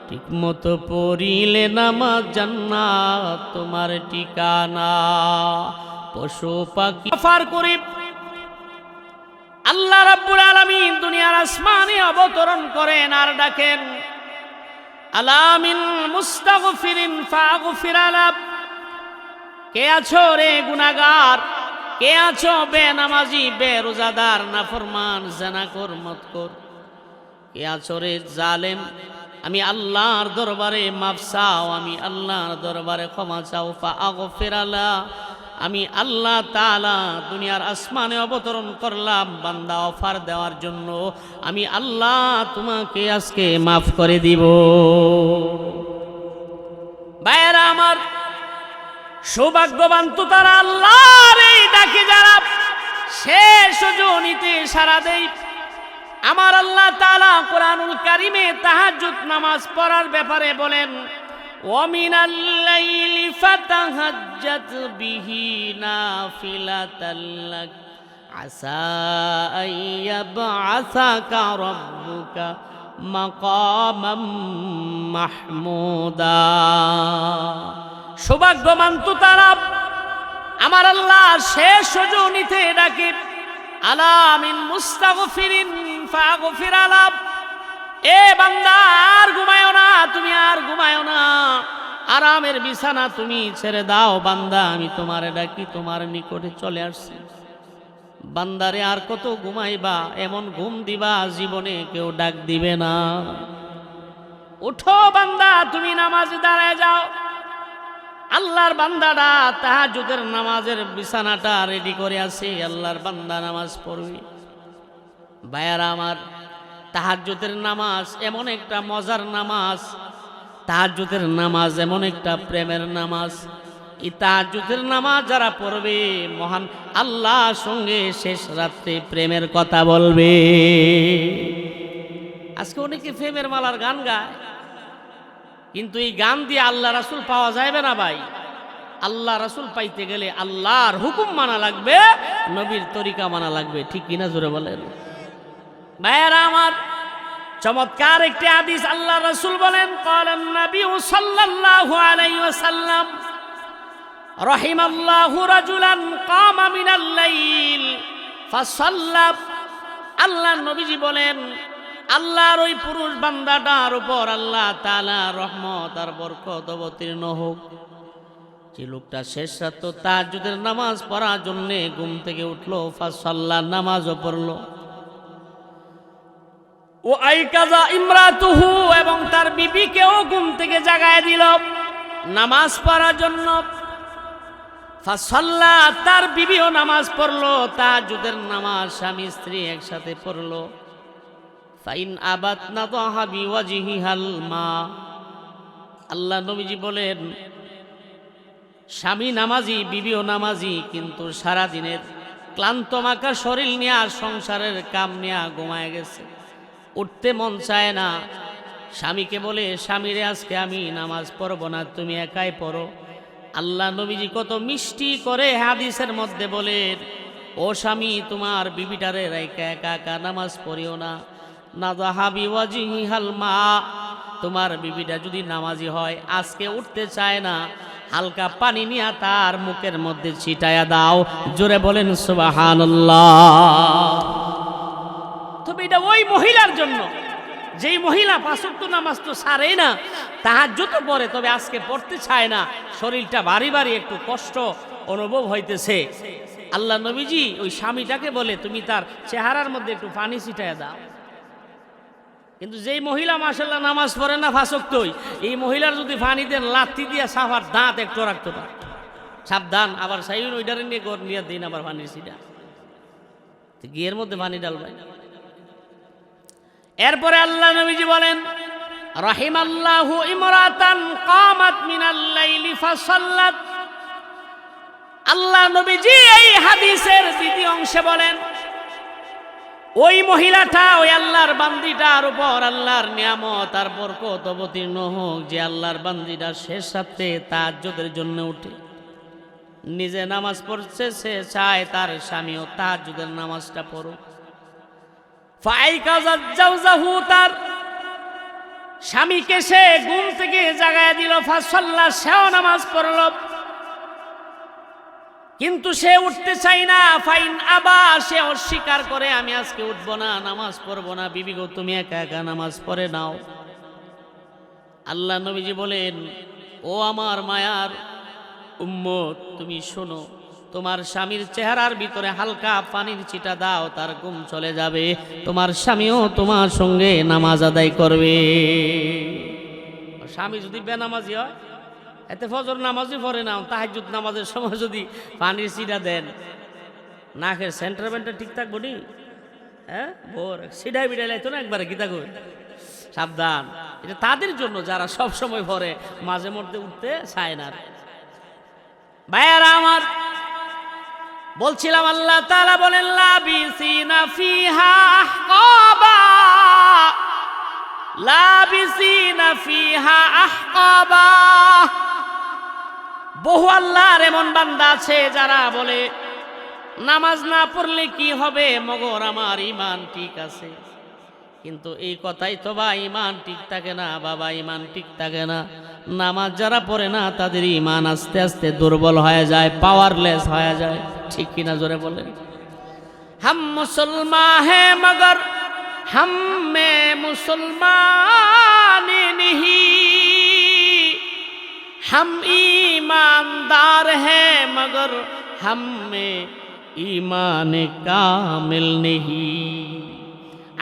ঠিক মতো পড়িলে নামাজ জান্নাত তোমার ঠিকানা। পশু পাখি ফার করে আল্লাহ রাব্বুল আলামিন দুনিয়ার আসমানে অবতরণ করেন আর ডাকেন, আলামিন মুস্তাগফিরিন ফাগফির আলা, কে আছো রে গুনাহগার, কে আছো বেনামাজি বেরোজাদার নাফরমান জানাকর মতকর, কে আছো রে জালেম, আমি আল্লাহর দরবারে মাফ চাও, আমি আল্লাহর দরবারে ক্ষমা চাও। ফাগফির আলা, আমি আল্লাহ তাআলা দুনিয়ার আসমানে অবতরণ করলাম বান্দা অফার দেওয়ার জন্য, আমি আল্লাহ তোমাকে আজকে মাফ করে দিব। ভাইয়েরা আমার, সৌভাগ্যবান তো তারা আল্লাহর এই ডাকে যারা শেষ রজনীতে সারা দেয়। আমার আল্লাহ তাআলা কোরআনুল কারীমে তাহাজ্জুদ নামাজ পড়ার ব্যাপারে বলেন, ওয়ামিনাল লাইলি ফাতাহাজ্জাত বিহি নাফিলাতাল লাক আসা আইয়াবআসাকা রাব্বুকা মাকামাম মাহমুদা। সৌভাগ্যবান তো তারা আমার আল্লাহ শেষ রজনীতে ডাকে, আলা মিন মুস্তাগফিরিন ফাগফির আলা, এ বান্দা আর ঘুমায়ো না, তুমি আর ঘুমায়ো না, আরামের বিছানা তুমি ছেড়ে দাও বান্দা, আমি তোমারে ডাকি, তোমার নিকটে চলে আসছি। বান্দারে আর কত ঘুমাইবা, এমন ঘুম দিবা জীবনে কেউ ডাক দিবে না। উঠো বান্দা, তুমি নামাজে দাঁড়ায় যাও। আল্লাহর বান্দাটা তাহাজ্জুদের নামাজের বিছানাটা রেডি করে আছে, আল্লাহর বান্দা নামাজ পড়বে। ভাইয়ারা আমার, তাহাজ্জুদের নামাজ এমন একটা মজার নামাজ, তাহাজ্জুদের নামাজ এমন একটা প্রেমের নামাজ। এই তাহাজ্জুদের নামাজ যারা পড়বে মহান আল্লাহর সঙ্গে শেষ রাত্রে প্রেমের কথা বলবে। আজকে অনেকে প্রেমের মালার গান গায়, কিন্তু এই গান দিয়ে আল্লাহ রাসূল পাওয়া যাবে না ভাই। আল্লাহ রাসূল পাইতে গেলে আল্লাহর হুকুম মানা লাগবে, নবীর তরিকা মানা লাগবে। ঠিক কিনা জোরে বলেন ভাইয়ারা আমার। চমৎকার একটি হাদিস, আল্লাহ রাসূল বলেন, ক্বালান নবী সাল্লাল্লাহু আলাইহি ওয়াসাল্লাম, রাহিমাল্লাহু রাজুলান কামা মিনাল লাইল ফাসাল্লা। আল্লাহ নবীজি বলেন, আল্লাহর ওই পুরুষ বান্দাটার উপর আল্লাহ তাআলা রহমত আর বরকত অবতীর্ণ হোক, যে লোকটা শেষ রাতে তাহাজ্জুদের নামাজ পড়ার জন্য ঘুম থেকে উঠলো, ফাসাল্লা, নামাজও পড়লো, ও আইকাজা ইমরাতুহু, এবং তার বিবিকেও ঘুম থেকে জাগায় দিল নামাজ পড়ার জন্য। ফাসাল্লা, তার বিবিও নামাজ পড়লো, তাহাজ্জুদের নামাজ স্বামী স্ত্রী একসাথে পড়লো। ফাইন আবাত নাদাহা বিওয়াজহিহাল মা। আল্লাহ নবীজি বলেন, স্বামী নামাজি, বিবিও নামাজি, কিন্তু সারা দিনের ক্লান্ত মাখা শরীর নিয়ে আর সংসারের কাম নিয়ে ঘুমায় গেছে, উঠতে মন চায় না। স্বামীকে বলে, স্বামীরে আজকে আমি নামাজ পড়ব না, তুমি একাই পড়ো। আল্লাহ নবীজি কত মিষ্টি করে হাদিসের মধ্যে বলেন, ও স্বামী, তোমার বিবিটারে রাইকা একা একা নামাজ পড়িও না। নাযাহা বিওয়াজহিহাল মা, তোমার বিবিটা যদি নামাজি হয়, আজকে উঠতে চায় না, হালকা পানি নিয়ে তার মুখের মধ্যে ছিটায়া দাও। জোরে বলেন সুবহানাল্লাহ। তবে এটা ওই মহিলার জন্য, যেই মহিলা পাঁচ ওয়াক্ত নামাজ তো ছাড়ে না, তাহাজ্জুদ পড়ে, তবে আজকে পড়তে চায় না, শরীরটা ভারী ভারী, একটু কষ্ট অনুভব হইতেছে। আল্লাহ নবীজি ওই স্বামীটাকে বলে, তুমি তার চেহারার মধ্যে একটু পানি ছিটায়া দাও। কিন্তু যেই মহিলা মাশাআল্লাহ নামাজ পড়ে না পাঁচ ওয়াক্তই, এই মহিলার যদি পানি দেন, লাথি দিয়ে সাফার দাঁত একটু রাখতো না, সাবধান। আবার সাইন ওইটারে নিয়ে গড় নিয়ে দিন, আবার পানির ছিটা গিয়ের মধ্যে পানি ডালবেন। এরপরে আল্লাহ নবীজি বলেন, রাহিমাল্লাহু ইমরাতান কামাত মিনাল লাইলি ফাসাল্লাত। আল্লাহ নবীজি এই হাদিসের দ্বিতীয় অংশে বলেন, ওই মহিলাটা, ওই আল্লাহর বান্দিটার উপর আল্লাহর নিয়ামত আর বরকত অবতীর্ণ হোক, যে আল্লাহর বান্দিটা শেষ রাতে তাহাজ্জুদের জন্য উঠে নিজে নামাজ পড়ছে, সে চায় তার স্বামীও তাহাজ্জুদের নামাজটা পড়ুক। ফাইকাজাজ্জাউজাহু, তার স্বামীকে সে ঘুম থেকে জাগায় দিল, ফাসাল্লা, সেও নামাজ পড়ল, কিন্তু সে উঠতে চাই না। ফাইন আবা, সে অস্বীকার করে, আমি আজকে উঠবো না, নামাজ পড়বো না। বিবি গো, তুমি একা একা নামাজ পড়ে নাও। আল্লাহ নবীজি বলেন, ও আমার মায়ার উম্মত, তুমি শোনো, তোমার স্বামীর চেহারার ভিতরে হালকা পানির ছিটা দাও, তার ঘুম চলে যাবে, তোমার স্বামীও তোমার সঙ্গে নামাজ আদায় করবে। স্বামী যদি বেনামাজি হয়, এতে ফজর নামাজই পড়ে না, তাহাজ্জুদ নামাজের সময় যদি পানির ছিটা দেন, নাকের সেন্টারমেন্টটা ঠিক থাকবো নি? হ্যাঁ, ভোর সিডাই বিডাই লাইতো না একবারে, গীতা কই, সাবধান। এটা তাদের জন্য যারা সব সময় পড়ে, মাঝে মধ্যে উঠতে চায় না। ভাইয়ারা আমার, বলছিলাম আল্লাহ তাআলা বলেন, লাবিসিনা ফিহা আহকাবা, লাবিসিনা ফিহা আহকাবা। বহু আল্লাহর এমন বান্দা আছে যারা বলে, নামাজ না পড়লে কি হবে, মগর আমার ঈমান ঠিক আছে। কিন্তু এই কথাই তো বা ঈমান ঠিক থাকে না বাবা, ঈমান ঠিক থাকে না। নামাজ যারা পড়ে না তাদের ঈমান আস্তে আস্তে দুর্বল হয়ে যায়, পাওয়ারলেস হয়ে যায়। ঠিক কিনা জোরে বলেন? हम मुसलमान हैं मगर हम में मुसलमान नहीं, हम ईमानदार हैं मगर हम में ईमान कामिल नहीं।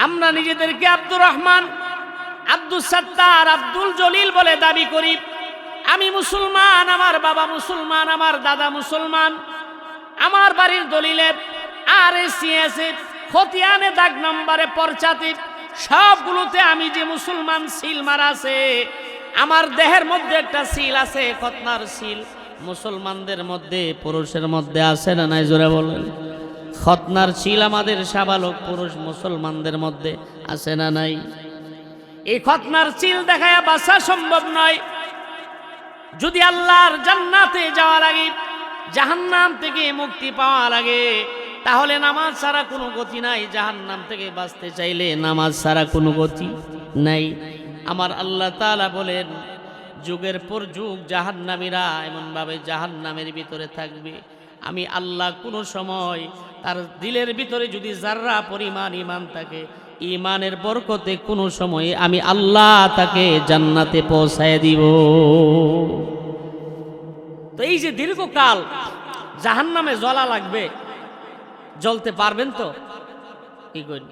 আমরা নিজেদেরকে আব্দুর রহমান, আব্দুল সত্তার, আব্দুল জলিল বলে দাবি করি। আমি মুসলমান, আমার বাবা মুসলমান, আমার দাদা মুসলমান, আমার বাড়ির দলিলে RSCS খতিয়ানে দাগ নম্বরে পর্চাতে সবগুলোতে আমি যে মুসলমান সিল মারা আছে। আমার দেহের মধ্যে একটা সিল আছে, খতনার সিল। মুসলমানদের মধ্যে, পুরুষের মধ্যে আছে না নাই জোরে বলেন? খতনার সিল আমাদের সাবালক পুরুষ মুসলমানদের মধ্যে আছে না নাই? এই খতনার সিল দেখায়া বাঁচা সম্ভব নয়। যদি আল্লাহর জান্নাতে যাওয়া লাগে, জাহান্নাম থেকে মুক্তি পাওয়া লাগে, তাহলে নামাজ ছাড়া কোনো গতি নাই। জাহান্নাম থেকে বাঁচতে চাইলে নামাজ ছাড়া কোনো গতি নাই। আমার আল্লাহ তাআলা বলেন, যুগের পর যুগ জাহান্নামীরা এমনভাবে জাহান্নামের ভিতরে থাকবে। আমি আল্লাহ কোনো সময় তার দিলের ভিতরে যদি যাররা পরিমাণ ঈমান থাকে, ঈমানের বরকতে কোনো সময়ে আমি আল্লাহ তাকে জান্নাতে পৌঁছায় দিব। তো এই যে দীর্ঘকাল জাহান্নামে জ্বলা লাগবে, জ্বলতে পারবেন তো? কি করি?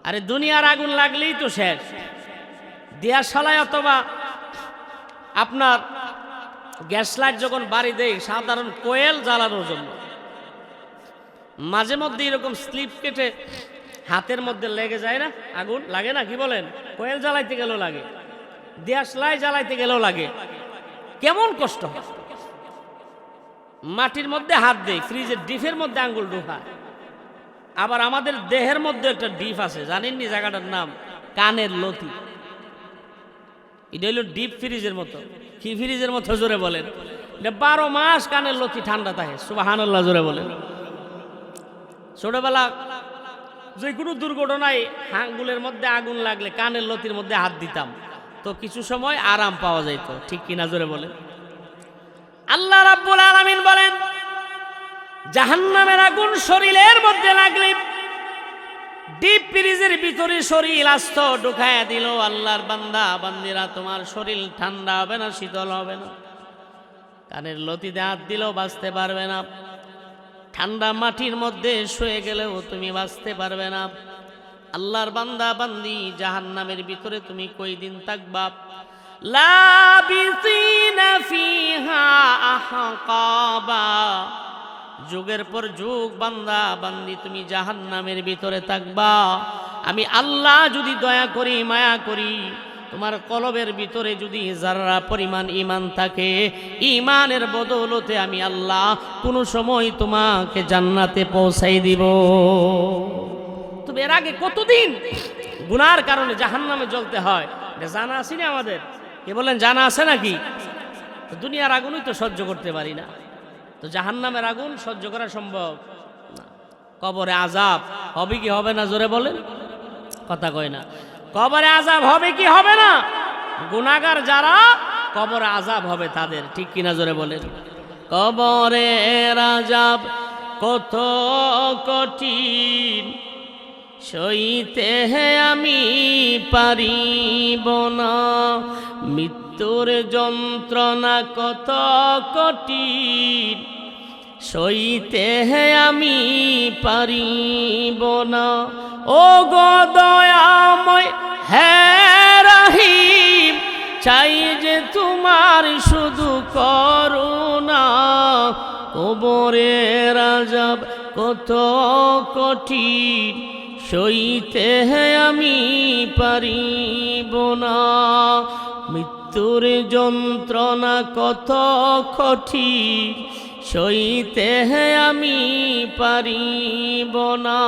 আরে দুনিয়ার আগুন লাগলেই তো শেষ। দিয়াশালায় অথবা আপনার গ্যাস লাইট যখন বাড়ি দেয় সাধারণ কোয়েল জ্বালানোর জন্য, মাঝে মধ্যে এরকম স্লিপ কেটে হাতের মধ্যে লেগে যায় না, আগুন লাগে না? কি বলেন? কোয়েল জ্বালাইতে গেলেও লাগে, দিয়াশলাই জ্বালাইতে গেলেও লাগে। কেমন কষ্ট হয়। মাটির মধ্যে হাত দেয়, ফ্রিজের ডিপের মধ্যে আঙ্গুল ঢোকায়। আবার আমাদের দেহের মধ্যে একটা ডিপ আছে, জানেননি জায়গাটার নাম? কানের লতি। এটা হইল ডিপ ফ্রিজের মতো। কি ফ্রিজের মতো জোরে বলেন? 12 মাস কানের লতি ঠান্ডা থাকে। সুবহানাল্লাহ জোরে বলেন। ছোটবেলা যে কোনো দুর্ঘটনায় আঙ্গুলের মধ্যে আগুন লাগলে কানের লতির মধ্যে হাত দিতাম, তো কিছু সময় আরাম পাওয়া যাইত। ঠিক কিনা জোরে বলেন? আল্লাহ রাব্বুল আলামিন বলেন, জাহান্নামের আগুন শরীরের মধ্যে লাগলে ডিপ ফ্রিজের ভিতরে শরীর আস্ত ঢুকায়া দিল। আল্লাহর বান্দা বান্দিরা, তোমার শরীর ঠান্ডা হবে না, শীতল হবে না। কানের লতিতে হাত দিলেও বাঁচতে পারবে না। ঠান্ডা মাটির মধ্যে শুয়ে গেলেও তুমি বাঁচতে পারবে না। আল্লাহর বান্দা বান্দি, জাহান্নামের ভিতরে তুমি কয়দিন থাকবা? লাবিসিনা ফিহা আহকাবা। যুগের পর যুগ বান্দা বান্দি তুমি জাহান্নামের ভিতরে থাকবা। আমি আল্লাহ যদি দয়া করি, মায়া করি, তোমার কলবের ভিতরে যদি যারা পরিমাণ ঈমান থাকে, ঈমানের বদৌলতে আমি আল্লাহ কোনো সময় তোমাকে জান্নাতে পৌঁছাই দিব। তবে এর আগে কতদিন গুনার কারণে জাহান্নামে জ্বলতে হয় এটা জানা আছে না আমাদের? কে বলেন জানা আছে নাকি? দুনিয়ার আগুনই তো সহ্য করতে পারি না, তো জাহান্নামের আগুন সহ্য করা সম্ভব না। কবরে আযাব হবে কি হবে না জোরে বলেন? কথা কয় না। কবরে আযাব হবে কি হবে না? গুনাহগার যারা, কবরে আযাব হবে তাদের। ঠিক কিনা জোরে বলেন? কবরের আযাব কত কঠিন, সইতে আমি পারিব না। মৃত্যুর যন্ত্রণা কত কঠিন, সইতে আমি পারিব না। ও গো দয়াময় হে রহিম, চাই যে তোমার শুধু করুণা। কবরের আযাব কত কঠিন, সইতে আমি পারিব না। মৃত্যুর যন্ত্রণা কত কঠিন, সইতে আমি পারিব না।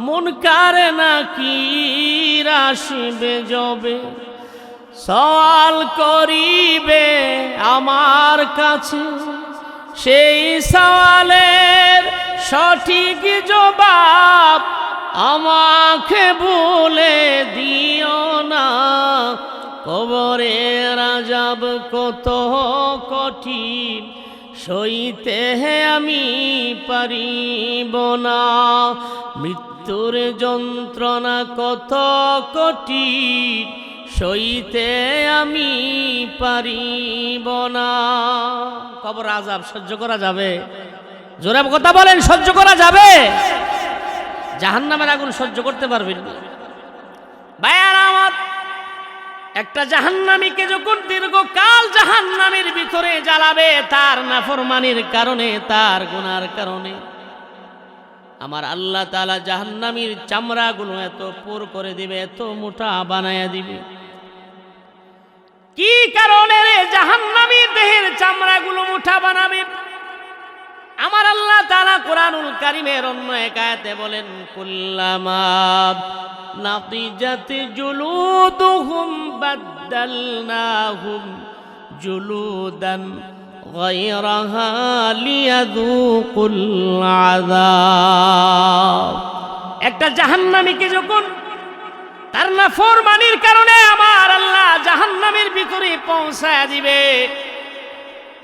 মুনকার নাকির আসবে যবে, সওয়াল করিবে আমার কাছে। সেই সওয়ালের সঠিক জবাব আমাকে বলে দিও না। কবরের আযাব কত কঠিন, সইতে আমি পারিব না। মৃত্যুর যন্ত্রণা কত কঠিন, সইতে আমি পারিব না। কবর আযাব সহ্য করা যাবে? জোরে কথা বলেন, সহ্য করা যাবে? জাহান্নামের আগুন সহ্য করতে পারবেন না ভাইয়ারা আমার। একটা জাহান্নামীকে যখন দীর্ঘকাল জাহান্নামের ভিতরে জ্বালাবে, তার নাফরমানির কারণে, তার গুনার কারণে, আমার আল্লাহ তাআলা জাহান্নামীর চামড়াগুলো এত পুর করে দিবে, এত মোটা বানায়া দিবে। কি কারণে রে জাহান্নামীর দেহের চামড়াগুলো মোটা বানাবে? আমার আল্লাহ তাআলা কুরআনুল কারীমের অন্য এক আয়াতে বলেন, কুল্লামা নাতিজাত জুলুদুহুম বাদদালনাহুম জুলুদান গায়রাহা লিয়াযুকুল আযাব। একটা জাহান্নামীকে যখন তার নাফরমানির কারণে আমার আল্লাহ জাহান্নামের ভিতরে পৌঁছায়া দিবে,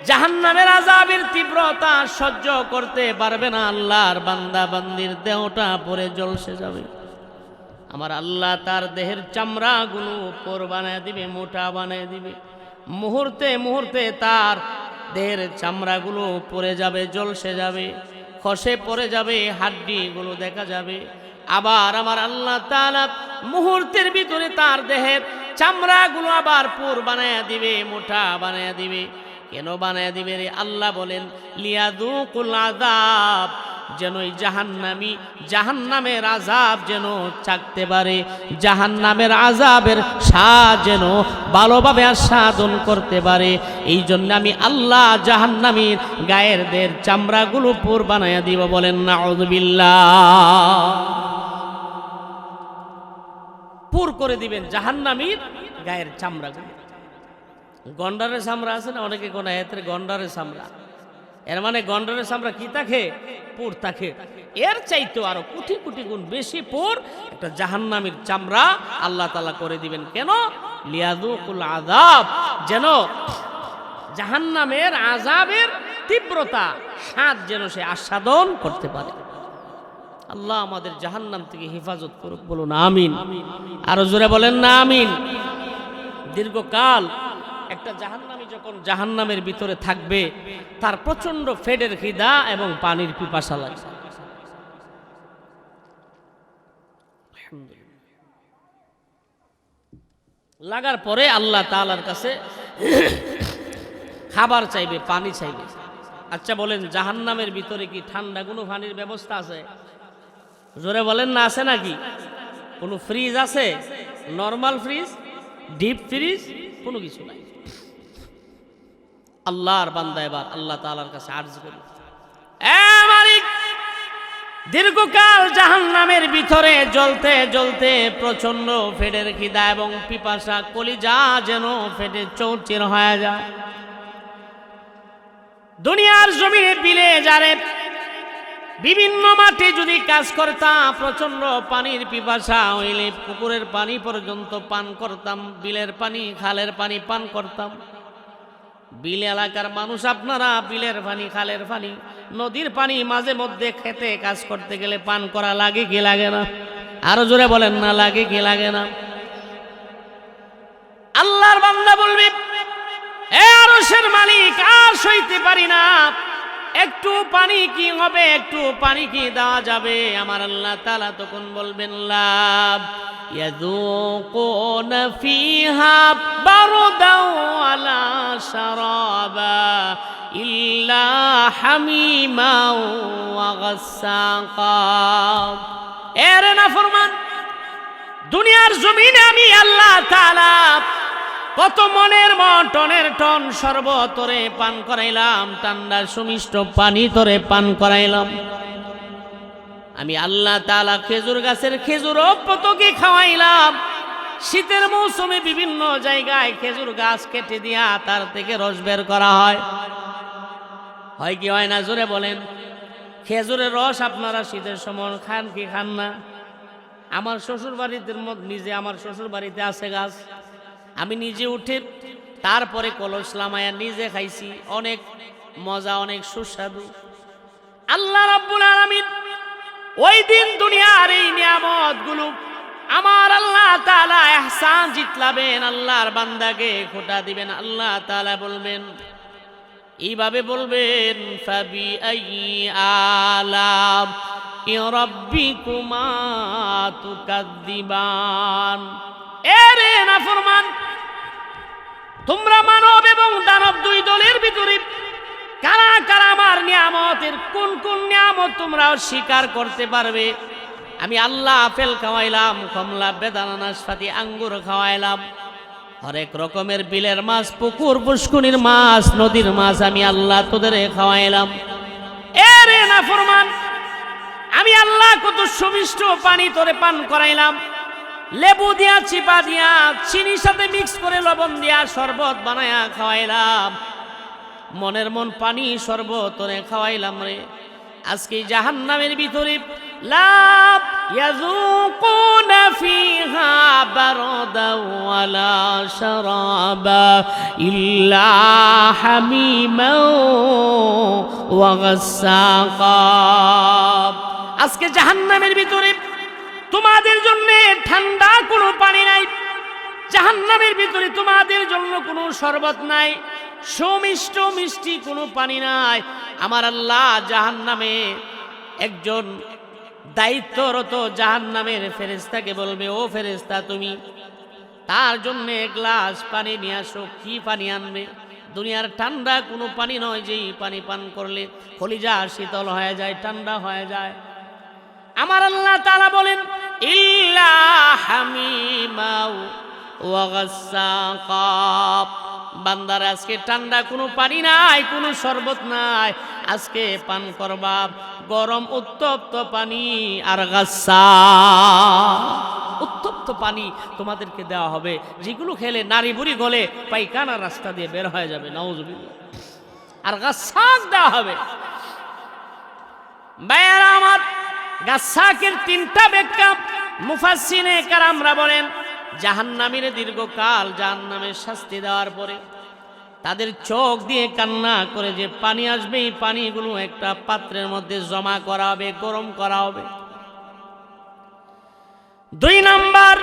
জাহান্নামের আযাবের তীব্রতা সহ্য করতে পারবে না আল্লাহর বান্দা বান্দির দেহটা পরে জ্বলসে যাবে। আমার আল্লাহ তার দেহের চামড়াগুলো পোর বানায় দিবে, মোটা বানায় দিবে। মুহূর্তে মুহূর্তে তার দেহের চামড়াগুলো পড়ে যাবে, জ্বলসে যাবে, খসে পড়ে যাবে, হাড্ডিগুলো দেখা যাবে। আবার আমার আল্লাহ তাআলা মুহূর্তের ভিতরে তার দেহের চামড়াগুলো আবার পোর বানায় দিবে, মোটা বানায় দিবে। কেন বানায় দিবে রে? আল্লাহ বলেন, লিয়াযুকুল আযাব, যেন এই জাহান্নামী জাহান্নামের আযাব যেন চাকতে পারে, জাহান্নামের আযাবের স্বাদ যেন ভালোভাবে আস্বাদন করতে পারে। এই জন্য আমি আল্লাহ জাহান্নামীর গায়ের দের চামড়াগুলো পুর বানায়া দিব। বলেন নাউযুবিল্লাহ। পুর করে দিবেন জাহান্নামীর গায়ের চামড়াগুলো। গন্ডারের চামড়া আছে না, অনেকে কোন আয়াতের গন্ডারের চামড়া, এর মানে গন্ডারের চামড়া কি থাকে? পুর থাকে। এর চাইতে আরো কোটি কোটি গুণ বেশি পুর একটা জাহান্নামীর চামড়া আল্লাহ তাআলা করে দিবেন। কেন? লিয়াযুকুল আযাব, যেন জাহান্নামের আযাবের তীব্রতা স্বাদ যেন সে আস্বাদন করতে পারে। আল্লাহ আমাদের জাহান্নাম থেকে হেফাজত করুক। বলুন আমিন। আরো জোরে বলেন না আমিন। দীর্ঘকাল একটা জাহান্নামী যখন জাহান্নামের ভিতরে থাকবে, তার প্রচন্ড পেটের খিদা এবং পানির পিপাসা লাগে। লাগার পরে আল্লাহ তাআলার কাছে খাবার চাইবে, পানি চাইবে। আচ্ছা বলেন, জাহান্নামের ভিতরে কি ঠান্ডা কোনো পানির ব্যবস্থা আছে? জোরে বলেন না, আছে নাকি? কোনো ফ্রিজ আছে? নরমাল ফ্রিজ, ডিপ ফ্রিজ, কোনো কিছু নাই। আল্লাহর বান্দা এবার আল্লাহ তাআলার কাছে আরজ করে, এ মালিক, দীর্ঘকাল জাহান্নামের ভিতরে জ্বলতে জ্বলতে প্রচন্ড পেটের খিদা এবং পিপাসা, কলিজা যেন পেটে চৌচির হয়ে যায়। দুনিয়ার জমিনে বিলে যারে বিভিন্ন মাঠে যদি কাজ করতাম, প্রচন্ড পানির পিপাসা হইলে পুকুরের পানি পর্যন্ত পান করতাম, বিলের পানি, খালের পানি পান করতাম। বিল এলাকার মানুষ আপনারা বিলের পানি, খালের পানি, নদীর পানি মাঝে মধ্যে খেতে কাজ করতে গেলে পান করা লাগে কি লাগে না? আরো জোরে বলেন না, লাগে কি লাগে না? আল্লাহর বান্দা বলবে, এ আরশের মালিক, আর সইতে পারি না, একটু পানি কি হবে, একটু পানি কি দেওয়া যাবে? আমার আল্লাহ তাআলা তখন বলবেন, লা ইয়াযুকুনা ফিহা বারদাও ওয়ালা শারাবা ইল্লা হামিমাও ওয়া গাসসাকা। এর নাফরমান, দুনিয়ার জমিনে আমি আল্লাহ তাআলা কত মনের মন, টনের টন শরবত তোরে পান করাইলাম, ঠান্ডা সুমিষ্ট পানি তোরে পান করাইলাম। আমি আল্লাহ তাআলা খেজুর গাছের খেজুর পতকে খাওয়াইলাম। শীতের মৌসুমে বিভিন্ন জায়গায় খেজুর গাছ কেটে দিয়া তার থেকে রস বের করা হয়, হয় কি হয় না? জোরে বলেন। খেজুরের রস আপনারা শীতের সময় খান কি খান না? আমার শ্বশুর বাড়িতে নিজে আমার শ্বশুর বাড়িতে আছে গাছ, আমি নিজে উঠে তারপরে কলস লামায়া নিজে খাইছি, অনেক মজা, অনেক সুস্বাদু। আল্লাহ রাব্বুল আলামিন ওই দিন দুনিয়ার এই নিয়ামতগুলো আমার আল্লাহ তাআলা ইহসান জিতলাবেন, আল্লাহর বান্দাকে খোটা দিবেন। আল্লাহ তাআলা বলবেন, এইভাবে বলবেন, ফাবি আইয়ি আলা রাব্বিকুমা তুকাদ্দিবান। এরে নাফরমান, তোমরা মানব এবং দানব দুই দলের ভিতরে কারা কারা আমার নিয়ামতের কোন কোন নিয়ামত তোমরা স্বীকার করতে পারবে? আমি আল্লাহ আপেল খাওয়াইলাম, কমলা, বেদানা, নাশপাতি, আঙ্গুর খাওয়াইলাম, হরেক রকমের বিলের মাছ, পুকুর পুষ্কুনির মাছ, নদীর মাছ আমি আল্লাহ তোদের খাওয়াইলাম। এরে নাফরমান, আমি আল্লাহ কত সুমিষ্ট পানি তোরে পান করাইলাম, লেবু দিয়া, চিপা দিয়া, চিনির সাথে মিক্স করে লবণ দিয়া শরবত বানায়া খাওয়াইলাম, মনের মন পানি শরবত তোরে খাওয়াইলাম রে। আজকে জাহান্নামের ভিতরে লা ইয়াযুকুনা ফিহা বারদা ওয়ালা শারাবা ইল্লা হামিমান ওয়া গাসসাকা। আজকে জাহান্নামের ভিতরে তোমাদের জন্য ঠান্ডা কোনো পানি নাই, জাহান্নামের ভিতরে তোমাদের জন্য কোনো শরবত নাই, সুমিষ্ট মিষ্টি কোনো পানি নাই। আমার আল্লাহ জাহান্নামে একজন দায়িত্বরত জাহান্নামের ফেরেশতাকে বলবে, ও ফেরেশতা, তুমি তার জন্য এক গ্লাস পানি নিয়ে আসো। কি পানি আনবে? দুনিয়ার ঠান্ডা কোনো পানি নয়, যেই পানি পান করলে কলিজা শীতল হয়ে যায়, ঠান্ডা হয়ে যায়। আমার আল্লাহ তাআলা বলেন, ইল্লা হামিমাও ওয়া গাসসাকা। বান্দার আজকে ঠান্ডা কোনো পানি নাই, কোনো শরবত নাই, আজকে পান করবা গরম উত্তপ্ত পানি আর গাসসা, উত্তপ্ত পানি তোমাদেরকে দেওয়া হবে, যেগুলো খেলে নারী বুড়ি গলে পায়খানা রাস্তা দিয়ে বের হয়ে যাবে, নাউজুবিল্লাহ। আর গাসসাক দেওয়া হবে। ভাইয়েরা আমার, গাসসাকের তিনটা ব্যাখ্যা মুফাসসিরে কেরামরা বলেন, জাহান্নামীর দীর্ঘকাল জাহান্নামের শাস্তি দেওয়ার পরে তাদের চোখ দিয়ে কান্না করে যে পানি আসবে, এই পানিগুলো একটা পাত্রের মধ্যে জমা করা হবে, গরম করা হবে। দুই নাম্বার,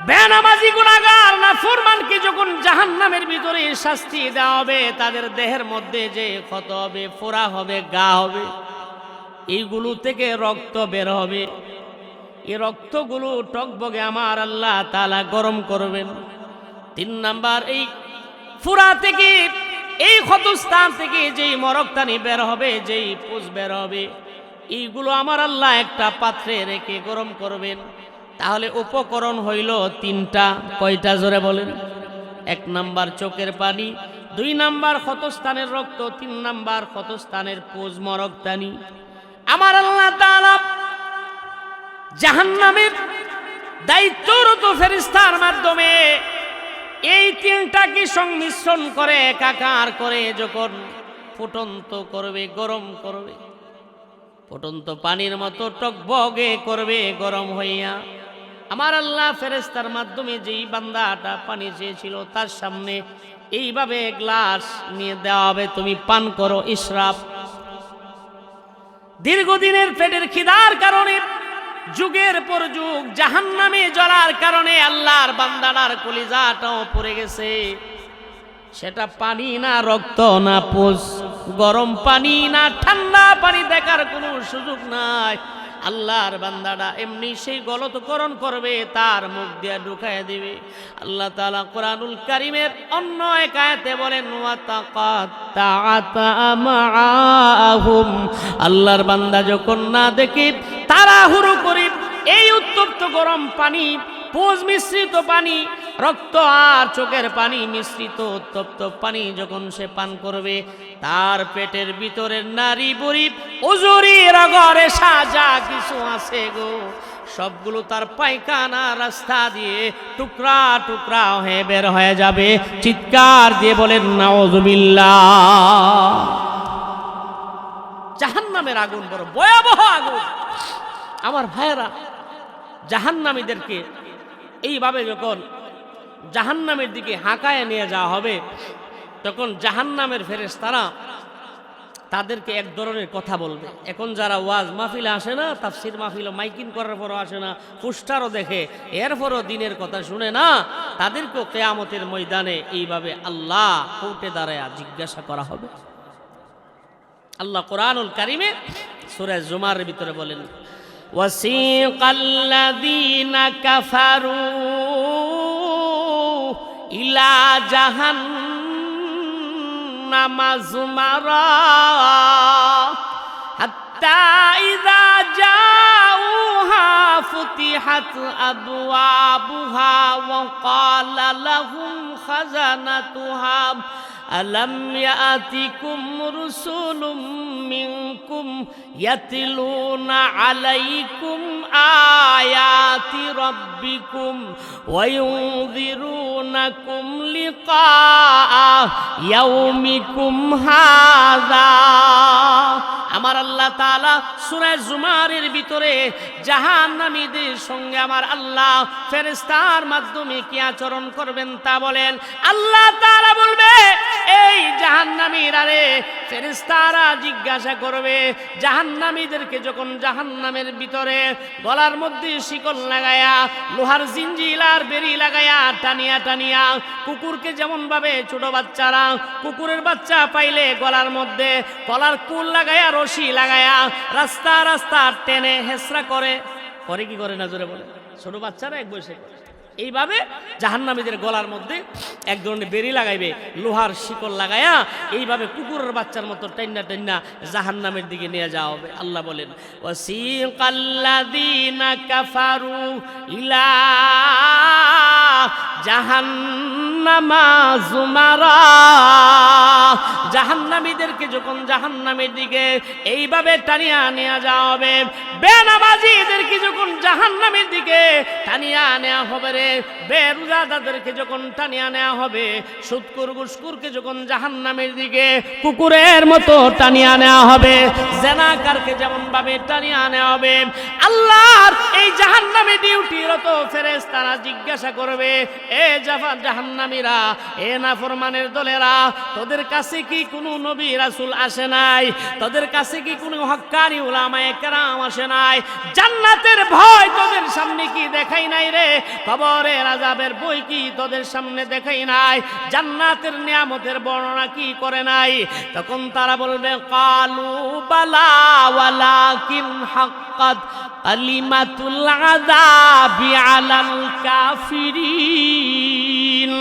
বেনামাজি গুনাহগার নাফরমানকে যখন জাহান্নামের ভিতরে শাস্তি দেওয়া হবে, তাদের দেহের মধ্যে যে ক্ষত হবে, ফোড়া হবে, ঘা হবে, এইগুলো থেকে রক্ত বের হবে। এই রক্তগুলো টকবগে আমার আল্লাহ তাআলা গরম করবেন। তিন নাম্বার, এই ফুরা থেকে, এই ক্ষতস্থান থেকে যেই মরকতানি বের হবে, যেই পুষ বের হবে, এইগুলো আমার আল্লাহ একটা পাত্রে রেখে গরম করবেন। তাহলে উপকরণ হইল তিনটা। কয়টা জোরে বলেন? এক নাম্বার চোখের পানি, দুই নাম্বার ক্ষতস্থানের রক্ত, তিন নাম্বার ক্ষতস্থানের পুষ মরকতানি। আমার আল্লাহ তাআলা জাহান্নামের দায়িত্বরত ফেরেশতার মাধ্যমে এই তিনটাকে সংমিশ্রণ করে একাকার করে যখন ফুটন্ত করবে, গরম করবে, ফুটন্ত পানির মতো টকবগে করবে গরম হইয়া, আমার আল্লাহ ফেরেশতার মাধ্যমে যেই বান্দাটা পানি চেয়েছিল তার সামনে এইভাবে গ্লাস নিয়ে দেওয়া হবে, তুমি পান করো, ইসরাফ। দীর্ঘদিনের পেটের খিদার কারণে, যুগের পর যুগ জাহান্নামে জ্বলার কারণে আল্লাহর বান্দাটার কলিজাটাও পড়ে গেছে। সেটা পানি না রক্ত না পুষ, গরম পানি না ঠান্ডা পানি দেখার কোনো সুযোগ নাই। আল্লাহর বান্দাটা এমনি সেই গলতকরণ করবে, তার মুখ দিয়ে ঢুকায় দিবে। আল্লাহ তাআলা কোরআনুল কারীমের অন্য এক আয়াতে বলেন, ওয়া তাকাত্তাআত মাআহুম। আল্লাহর বান্দা যখন না দেখে তাড়াহুড়ো করে এই উত্তপ্ত গরম পানি, পুষ মিশ্রিত পানি, রক্ত আর চোখের পানি মিশ্রিত উত্তপ্ত পানি যখন সে পান করবে, তার পেটের ভিতরের নারী বুড়ি উজুরি রগরে সাজা কিছু আছে গো, সবগুলো তার পায়খানা রাস্তা দিয়ে টুকরা টুকরা হয়ে বের হয়ে যাবে। চিৎকার দিয়ে বলেন নাউজুবিল্লাহ। জাহান্নামের আগুন বড় ভয়াবহ আগুন। আমার ভাইয়েরা, জাহান্নামীদেরকে এইভাবে যখন জাহান্নামের দিকে হাঁকায় নিয়ে যাওয়া হবে, তখন জাহান্নামের ফেরেশতারা তাদেরকে এক ধরনের কথা বলবে। এখন যারা ওয়াজ মাহফিলে আসে না, তাফসির মাহফিল মাইকিং করার পরও আসে না, পোস্টারও দেখে, এরপরও দিনের কথা শুনে না, তাদেরকেও কিয়ামতের ময়দানে এইভাবে আল্লাহ কোর্টে দাঁড়ায় জিজ্ঞাসা করা হবে। আল্লাহ কোরআনুল কারিমে সূরা জুমার ভিতরে বলেন, ওয়াসিকাল্লাযীনা কাফারু ইলা জাহান্নামা যুমারা হাত্তা ইযা জাউহা ফুতিহাত আবওয়াবুহা ওয়া ক্বালা লাহুম খাজানাতুহা ألم يأتكم رسل منكم يتلون عليكم آيات ربكم وينذرونكم لقاء يومكم هذا। আমার আল্লাহ তাআলা সূরা জুমারের ভিতরে জাহান্নামীদের সঙ্গে আমার আল্লাহ ফেরেশতার মাধ্যমে কি আচরণ করবেন তা বলেন। আল্লাহ তাআলা বলবে, এই জাহান্নামীরা রে, ফেরেশতারা জিজ্ঞাসা করবে জাহান্নামীদেরকে, যখন জাহান্নামের ভিতরে গলার মধ্যে শিকল লাগায়া, লোহার জিঞ্জির আর বেরি লাগায়া টানিয়া টানিয়া, কুকুরকে যেমন ভাবে ছোট বাচ্চারা কুকুরের বাচ্চা পাইলে গলার মধ্যে কলার কুল লাগায়া, রশি লাগায়া রাস্তা রাস্তা টেনে হেসরা করে, করে কি করে না জোরে বলে, ছোট বাচ্চারা এক বয়সে করে। এইভাবে জাহান্নামীদের গলার মধ্যে এক ধরনের বেরি লাগাইবে, লোহার শিকল লাগায়া, এইভাবে কুকুরের বাচ্চার মতো টাইনা টাইনা জাহান্নামের দিকে নিয়ে যাওয়া হবে। আল্লাহ বলেন, ওয়াসিকাল্লাযীনা কাফারু ইলা জাহান্নামা যুমারা। জাহান্নামীদেরকে যখন জাহান্নামের দিকে এইভাবে টানিয়া নিয়ে যাওয়া হবে, বেনামাজিদেরকে যখন জাহান্নামের দিকে টানিয়া নেওয়া হবে রে, বেরোজাদারদেরকে যখন টানিয়া নেওয়া হবে, সুদকুর ঘুষখোরকে যখন জাহান্নামের দিকে কুকুরের মতো টানিয়া নেওয়া হবে, জেনাকারকে যেমন ভাবে টানিয়া নেওয়া হবে, আল্লাহর এই জাহান্নামে ডিউটিরত ফেরেশতারা জিজ্ঞাসা করবে, এ জাহান্নামীরা, এ নাফরমানের দলেরা, তোদের কাছে কি কোনো নবী রাসূল আসে নাই? তোদের কাছে কি কোনো হক্কানি উলামায়ে কেরাম আসে নাই? জান্নাতের ভয় তোদের সামনে কি দেখাই নাই রে? কবরের আযাবের বই কি তোদের সামনে দেখাই নাই? জান্নাতের নিয়ামতের বর্ণনা কি করে নাই? তখন তারা বলবে, কালু বালা ওয়ালাকিন হাক্কাত কালিমাতুল আযাবি আলাল কাফিরিন।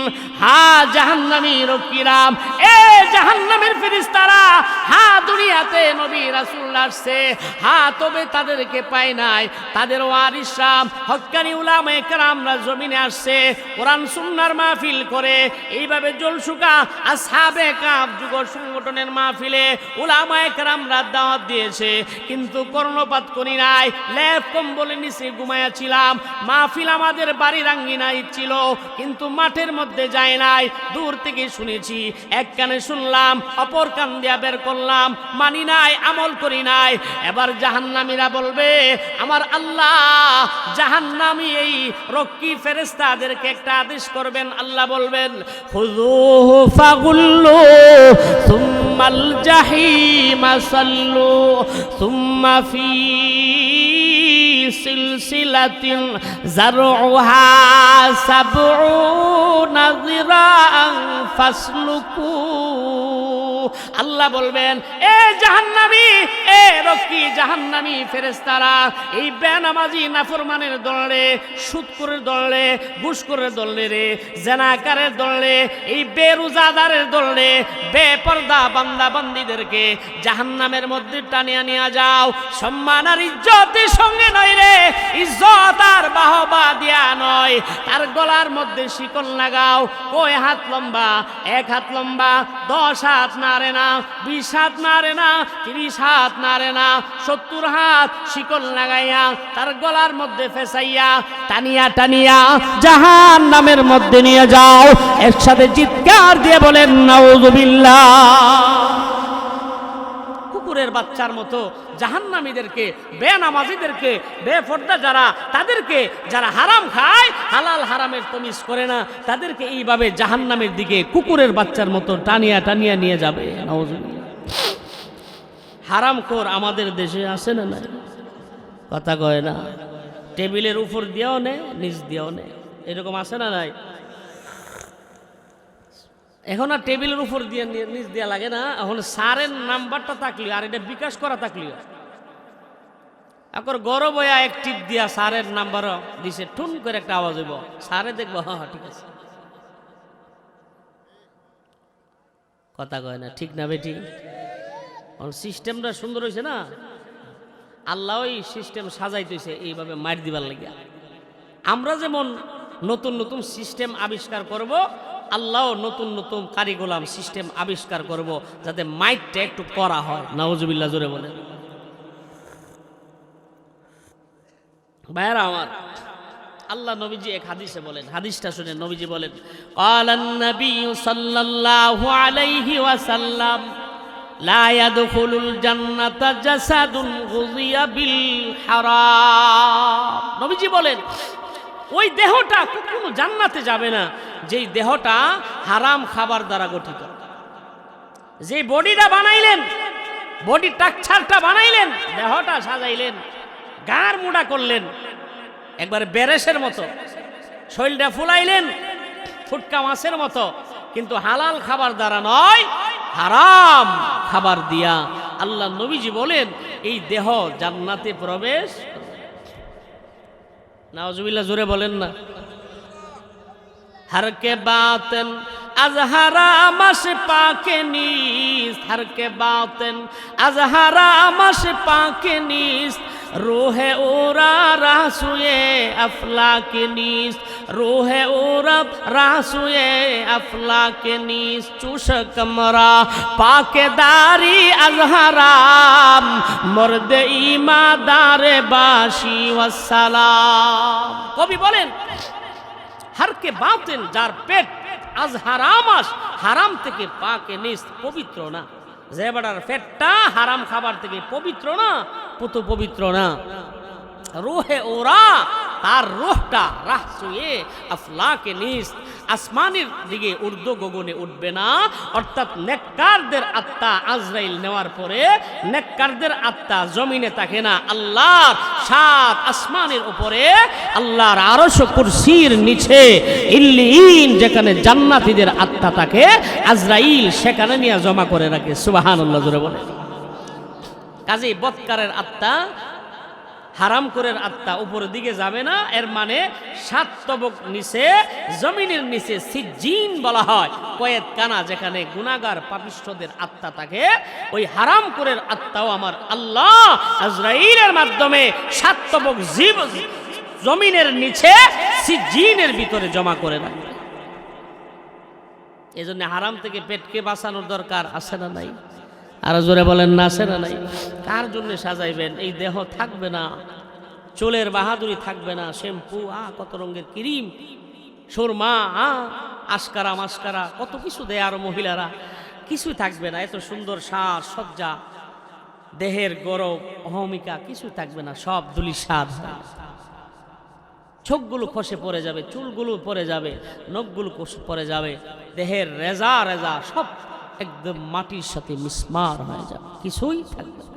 হা জাহান্নামীর কিরাম, এ জাহান্নামের ফেরেশতারা, হা দুনিয়াতে নবী রাসূল আসছে, হা তবে তাদেরকে পায় নাই, তাদের ওয়ারিসরা হক্কানি উলামায়ে কেরামরা জমিনে আসছে, কোরআন সুন্নাহর মাহফিল করে, এইভাবে জলসুকা আসহাবে কাফ যুগ সংগঠনের মাহফিলে উলামায়ে কেরামরা দাওয়াত দিয়েছে, কিন্তু কর্ণপাত করি নাই, লেপ কম্বলের নিচে ঘুমাইয়াছিলাম। মাহফিল আমাদের বাড়ির আঙ্গিনায় ছিল, কিন্তু মাঠের মধ্যে যায় নাই, দূর থেকে শুনেছি, এক কানে শুনলাম, অপর কান দিয়া বের করলাম, মানি নাই, আমল করি নাই। এবার জাহান্নামীরা বলবে, আমার আল্লাহ জাহান্নামী এই রক্ষী ফেরেশতাদেরকে একটা আদেশ করবেন। আল্লাহ বলবেন, খুযুহু ফাগুল্লু সুম্মাল জাহিমা সাল্লু সুম্মা ফি সিলসিলাতিন যারউহা সাবউনা যিরাআন ফাসলুকু। আল্লাহ বলবেন, এ জাহান্নামী, এ রক্ষী জাহান্নামী ফেরেশতারা, এই বেনামাজি নাফরমানের দলে, সুদখোরের দলে, ঘুষখোরের দলে রে, জেনাকারের দলে, এই বেরোজাদারের দলে, বেপরদা বান্দা বান্দীদেরকে জাহান্নামের মধ্যে টানিয়া নিয়ে যাও। সম্মান আর ইজ্জতের সঙ্গে নয় রে, ইজ্জত আর বাহবা দিয়া নয়, তার গলার মধ্যে শিকল লাগাও। কয় হাত লম্বা? 1 হাত লম্বা, 10 হাত নারে না, 20 হাত নারে না, 30 হাত নারে না, 70 হাত শিকল লাগাইয়া তার গলার মধ্যে ফেসাইয়া টানিয়া টানিয়া জাহান্নামের মধ্যে নিয়ে যাও। একসাথে চিৎকার দিয়ে বলেন নাউযুবিল্লাহ। কুকুরের বাচ্চার মতো জাহান্নামীদেরকে, বেনামাজিদেরকে, বেপর্দা যারা, তাদেরকে যারা হারাম খায়, হালাল হারামের তমিজ করে না, তাদেরকে এইভাবে জাহান্নামের দিকে কুকুরের বাচ্চার মতো টানিয়া টানিয়া নিয়ে যাবে। নাউজুবিল্লাহ। হারামখোর আমাদের দেশে আছে না নাই? কথা কয় না। টেবিলের উপর দিয়েও নে, নিচ দিয়েও নে, এরকম আছে না নাই? এখন আর টেবিলের উপর দিয়ে নিচ দেওয়া লাগে না, এখন সারের নাম্বারটা থাকলি আর এটা বিকাশ করা থাকলি এখন গরম হইয়া এক টিপ দিয়া সারের নাম্বারও দিছে, টুন করে একটা আওয়াজ হইব, সারে দেখবো হ্যাঁ ঠিক আছে। কথা কয় না, ঠিক না বেটি? সিস্টেমটা সুন্দর হয়েছে না? আল্লাহ ওই সিস্টেম সাজাইতেছে এইভাবে মার দিবার লাগিয়া। আমরা যেমন নতুন নতুন সিস্টেম আবিষ্কার করব, আল্লাহ নতুন নতুন কারিকুলাম সিস্টেম আবিষ্কার করব যাতে মাইটটা একটু করা হয়। নাউজুবিল্লাহ, জোরে বলেন। ভাইরা আমার, আল্লাহ নবীজি এক হাদিসে বলেন, হাদিসটা শুনে নবীজি বলেন, ক্বালান নবী সাল্লাল্লাহু আলাইহি ওয়াসাল্লাম লা ইয়াদখুলুল জান্নাতা জাসাদুন গুযিয়া বিল হারাম। নবীজি বলেন ওই দেহটা কখনো জান্নাতে যাবে না যেই দেহটা হারাম খাবার দ্বারা গঠিত। যে বডিটা বানাইলেন, বডি স্ট্রাকচারটা বানাইলেন, দেহটা সাজাইলেন, গার মুড়া করলেন একবারে বেরেসের মতো, শরীরটা ফুলাইলেন ফুটকা মাছের মতো, কিন্তু হালাল খাবার দ্বারা নয়, হারাম খাবার দিয়া। আল্লাহ নবীজি বলেন এই দেহ জান্নাতে প্রবেশ। নাউজুবিল্লাহ, জোরে বলেন না। हर के बातन अजहरा मश पाके नीस, हर के बातन अजहरा मश पाके नीस, रूह ओरा रासुए अफला के नीस, रूह ओरा रासुए अफला के नीस, चूश कमरा पाके दारी अजहराम, मर्द ईमादार बाशी वस्सलाम। कवि बोलें হারকে বাতেন, যার পেট আজ হারামাস, হারাম থেকে পাকে নিস, পবিত্র না। যে বেটার পেটটা হারাম খাবার থেকে পবিত্র না, পুত পবিত্র না। রুহে ওরা, তার রুহটা রাহসুয়ে আফলাকে নিস, আসমানের দিকে ঊর্ধ্ব গগনে উঠবে না। অর্থাৎ নেককারদের আত্মা আজরাইল নেওয়ার পরে নেককারদের আত্মা জমিনে থাকে না, আল্লাহর সাত আসমানের উপরে, আল্লাহর আরশ কুরসির নিচে ইল্লিয়িন যেখানে জান্নাতীদের আত্মা থাকে, আজরাইল সেখানে নিয়ে জমা করে রাখে। সুবহানাল্লাহ, জোরে বলে। কাজেই বদকারের আত্মা, হারাম করের আত্মা উপরের দিকে যাবে না, এর মানে সাত তবক নিচে, জমিনের নিচে সিজ্জিন বলা হয়, কয়েদ কানা, যেখানে গুনাহগার পাপিষ্ঠদের আত্মা থাকে। ওই হারাম করের আত্মাও আমার আল্লাহ আজরাইলের মাধ্যমে সাত তবক জীব জমিনের নিচে সিজ্জিনের ভিতরে জমা করে রাখবে। এজন্য হারাম থেকে পেটকে বাঁচানোর দরকার আছে না নাই? আর জোরে বলেন না, আছে না নাই? কার জন্য সাজাইবেন? এই দেহ থাকবে না, চুলের বাহাদুরি থাকবে না, শ্যাম্পু কত রঙের ক্রিম, সুরমা আস্কারা মাস্কারা কত কিছু দেয় আরো মহিলারা, কিছুই থাকবে না। এত সুন্দর সাজ সজ্জা, দেহের গরব অহমিকা কিছু থাকবে না, সব দুলি স্বাদ। চোখগুলো খসে পড়ে যাবে, চুলগুলো পড়ে যাবে, নখগুলো পড়ে যাবে, দেহের রেজা রেজা সব একদম মাটির সাথে মিসমার হয়ে যাবে, কিছুই থাকবে না।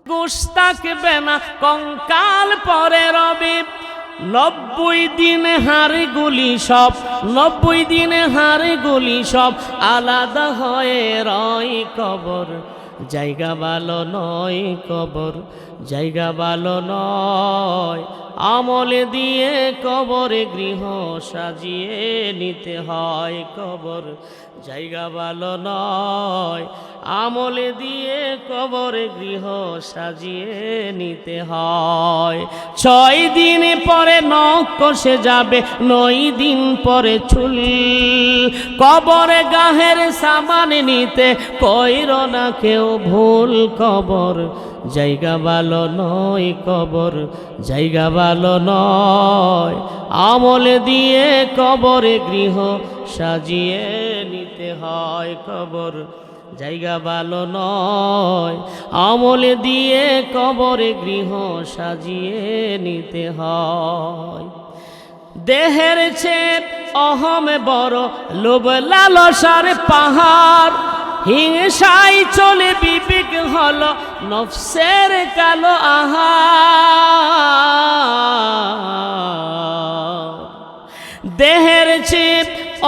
গোশ থাকবে না, কঙ্কাল পরে রবে, 90 দিন হাড় গুলি সব, 90 দিন হাড় গুলি সব আলাদা হয়ে রয় কবর। জায়গা ভালো নয় কবর, জায়গা ভালো নয়, আমলে দিয়ে কবরে গৃহ সাজিয়ে নিতে হয় কবর। জায়গা ভালো নয়, আমলে দিয়ে কবরে গৃহ সাজিয়ে নিতে হয়। 6 দিন পরে নখ কষে যাবে, 9 দিন পরে চুল, কবরে গাহের সামান নিতে কইর না কেউ ভুল কবর। জায়গা ভালো নয় কবর, জায়গা ভালো নয়, আমলে দিয়ে কবরে গৃহ সাজিয়ে নিতে হয় কবর। জায়গা ভালো নয়, আমল দিয়ে কবরে গৃহ সাজিয়ে নিতে হয়। দেহের চেয়ে অহম বড়, লোভ লালসার পাহাড়, হিংসায় চলে বিবেক হলো নফসের কালো আহার। দেহের চেয়ে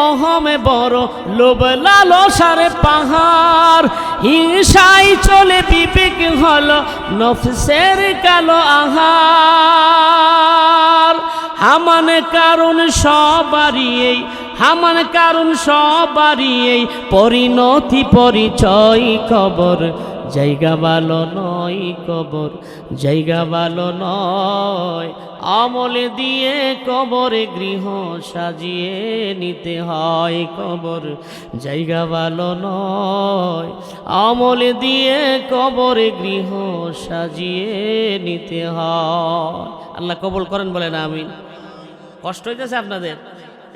অহম বড়, লোভ লালসার পাহাড়, হিংসায় চলে বিবেক হলো নফসের কালো আহার। হামান কারণ সবারই এই, হামান কারণ সবারই এই, পরিণতি পরিচয় কবর জায়গা ভালো নয়, কবর জায়গা ভালো নয়, আমল দিয়ে কবরে গৃহ সাজিয়ে নিতে হয়। কবর জায়গা ভালো নয়, আমল দিয়ে কবরে গৃহ সাজিয়ে নিতে হয়। আল্লাহ কবুল করেন, বলেন আমিন। কষ্ট হইতেছে আপনাদের?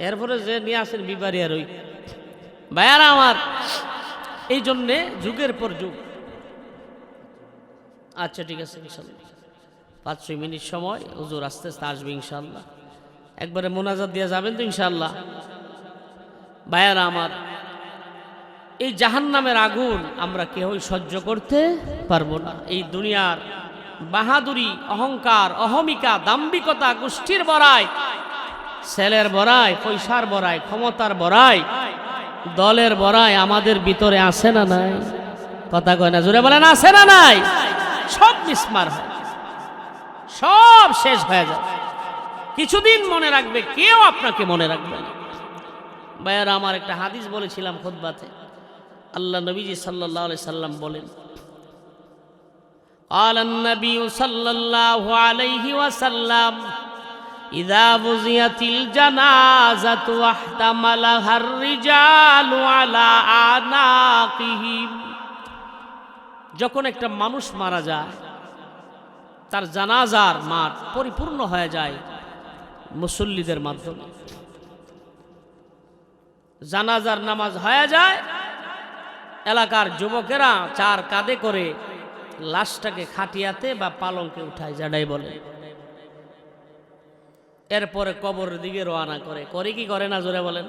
এরপরে যে নিয়ে আসেন বিবারিয়ার ওই ভাইয়ারা আমার, এই জন্যে যুগের পর যুগ। আচ্ছা ঠিক আছে, ইনশাল্লাহ 5-6 মিনিট সময়, হুজুর আস্তে আস্তে আসবে ইনশাল্লাহ। একবারে মোনাজাত দিয়ে যাবেন তো ইনশাল্লাহ। ভাইয়ারা আমার, এই জাহান্নামের আগুন আমরা কেউই সহ্য করতে পারবো না। এই দুনিয়ার বাহাদুরি, অহংকার, অহমিকা, দাম্ভিকতা, গোষ্ঠীর বড়াই, ছেলের বড়াই, পয়সার বড়াই, ক্ষমতার বড়াই, দলের বড়াই আমাদের ভিতরে আছে না নাই? কথা কয় না, জোরে বলেন আছে না নাই? সব মিসমার হয়, সব শেষ হয়ে যায়। কিছুদিন মনে রাখবে, কেউ আপনাকে মনে রাখবে না। ভাইয়ারা আমার, একটা হাদিস বলেছিলাম খুতবাতে, আল্লাহ নবীজি সাল্লাল্লাহু আলাইহি সাল্লাম বলেন, قال النبي صلى الله عليه وسلم إذا بزيت الجنازة واحتملها الرجال على أعناقهم, যখন একটা মানুষ মারা যায়, তার জানাজার মাঠ পরিপূর্ণ হয়ে যায় মুসল্লিদের মাধ্যমে। জানাজার নামাজ হয়ে যায়, এলাকার যুবকেরা চার কাঁধে করে লাশটাকে খাটিয়াতে বা পালঙ্কে উঠায়, যাটাই বলে। এরপরে কবরের দিকে রওনা করে। করে কি করে না, জোরে বলেন?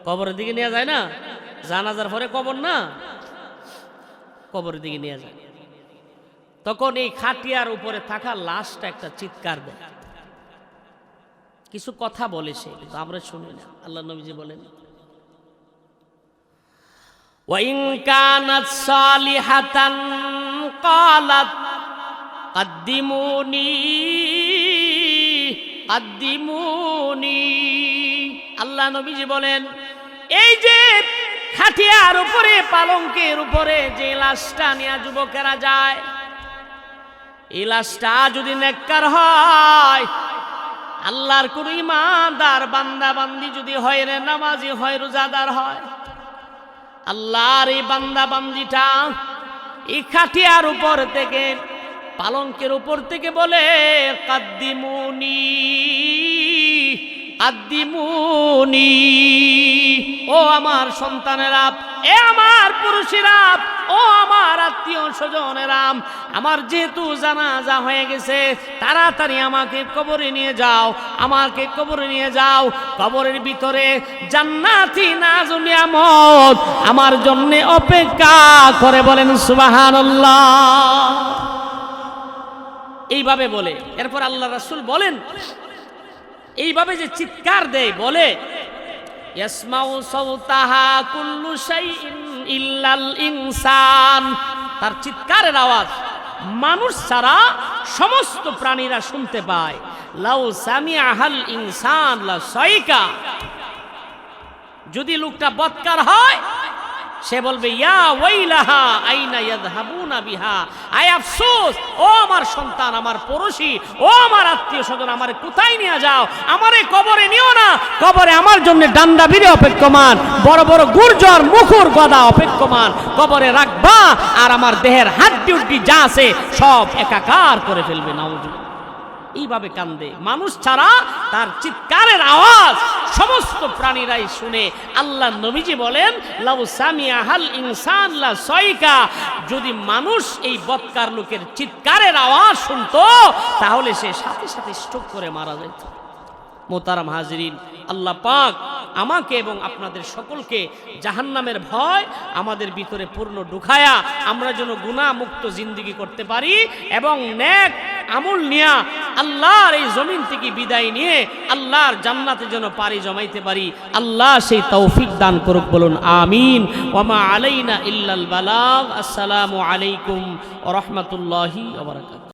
কবরের দিকে নিয়ে যায় না? জানাজার পরে কবর না, কবরের দিকে নিয়ে যায়। তখন এই খাটিয়ার উপরে থাকা লাশটা একটা চিৎকার দেয়, কিছু কথা বলে, সে কিন্তু আমরা শুনি না। আল্লাহ নবীজি বলেন, وَإِنْ كَانَتْ صَالِحَةً قَالَتْ قَدِّمُونِي قَدِّمُونِي। আল্লাহ নবীজি বলেন, এই যে খাটিয়ার উপরে, পালঙ্কের উপরে যে লাশটা নিয়ে যুবকেরা যায়, এই লাশটা যদি নেককার হয়, আল্লাহর কোন ইমানদার বান্দা বান্দি যদি হয়, রে নামাজি হয়, রোজাদার হয়, আল্লাহর এই বান্দা বান্দিটা এই খাটিয়ার উপর থেকে, পালঙ্কের উপর থেকে বলে, কাদ্দিমুনি আদ্দিমুনি, ও আমার সন্তানেরা, এ আমার পুরুষেরা, ও আমার আত্মীয় স্বজনেরা, আমার যেহেতু জানাজা হয়ে গেছে, তাড়াতাড়ি আমাকে কবরে নিয়ে যাও, আমাকে কবরে নিয়ে যাও। কবরের ভিতরে জান্নাতি নাজ নিয়ামত আমার জন্য অপেক্ষা করে, বলেন সুবহানাল্লাহ। এইভাবে বলে, এরপর আল্লাহ রাসূল বলেন, এইভাবে যে চিৎকার দেয়, বলে, ইয়াসমাউ সাওতাহা কুল্লু শাইইন ইল্লাল ইনসান, তার চিৎকারের আওয়াজ মানুষ ছাড়া সমস্ত প্রাণীরা শুনতে পায়। লাউ সামিআহাল ইনসান লা সাইকা, যদি লোকটা বদকার হয়, সে বলবে, ইয়া ওয়াইলাহা আইনা ইয়াযহাবুনা বিহা, আয় আফসোস, ও আমার সন্তান, আমার পড়োশী, ও আমার আত্মীয় স্বজন, আমারে কোথায় নিয়ে যাও? আমারে কবরে নিও না, কবরে আমার জন্য ডান্ডা বিড়ে অপেক্ষমান, বড় বড় গুর্জর মুখর গদা অপেক্ষমান, কবরে রাখবা, আর আমার দেহের হাড্ডি উড্ডি যা আছে সব একাকার করে ফেলবে। নাউজুবিল্লাহ। এইভাবে কান্দে মানুষ ছাড়া, তার চিৎকারের আওয়াজ সমস্ত প্রাণীরাই শুনে। আল্লাহ নবীজি বলেন লাউ সামিআহাল ইনসান লা সাইকা, যদি মানুষ এই বদকার লোকের চিৎকারের আওয়াজ শুনতো তাহলে সে সাথে সাথে স্ট্রোক করে মারা যেত। মোহতারাম হাজিরিন, আল্লাহ পাক আমাকে এবং আপনাদের সকলকে জাহান্নামের ভয় আমাদের ভিতরে পূর্ণ ঢুকায়া আমরা যেন গুনাহ মুক্ত জিন্দেগি করতে পারি এবং নেক আমল নিয়া আল্লাহর এই জমিন থেকে বিদায় নিয়ে আল্লাহর জান্নাতে যেন পাড়ি জমাইতে পারি। আল্লাহ সেই তৌফিক দান করুক, বলুন আমিন। ওয়া মা আলাইনা ইল্লাল বালাগ। আসসালামু আলাইকুম ওয়া রাহমাতুল্লাহি ওয়া বারাকাতুহু।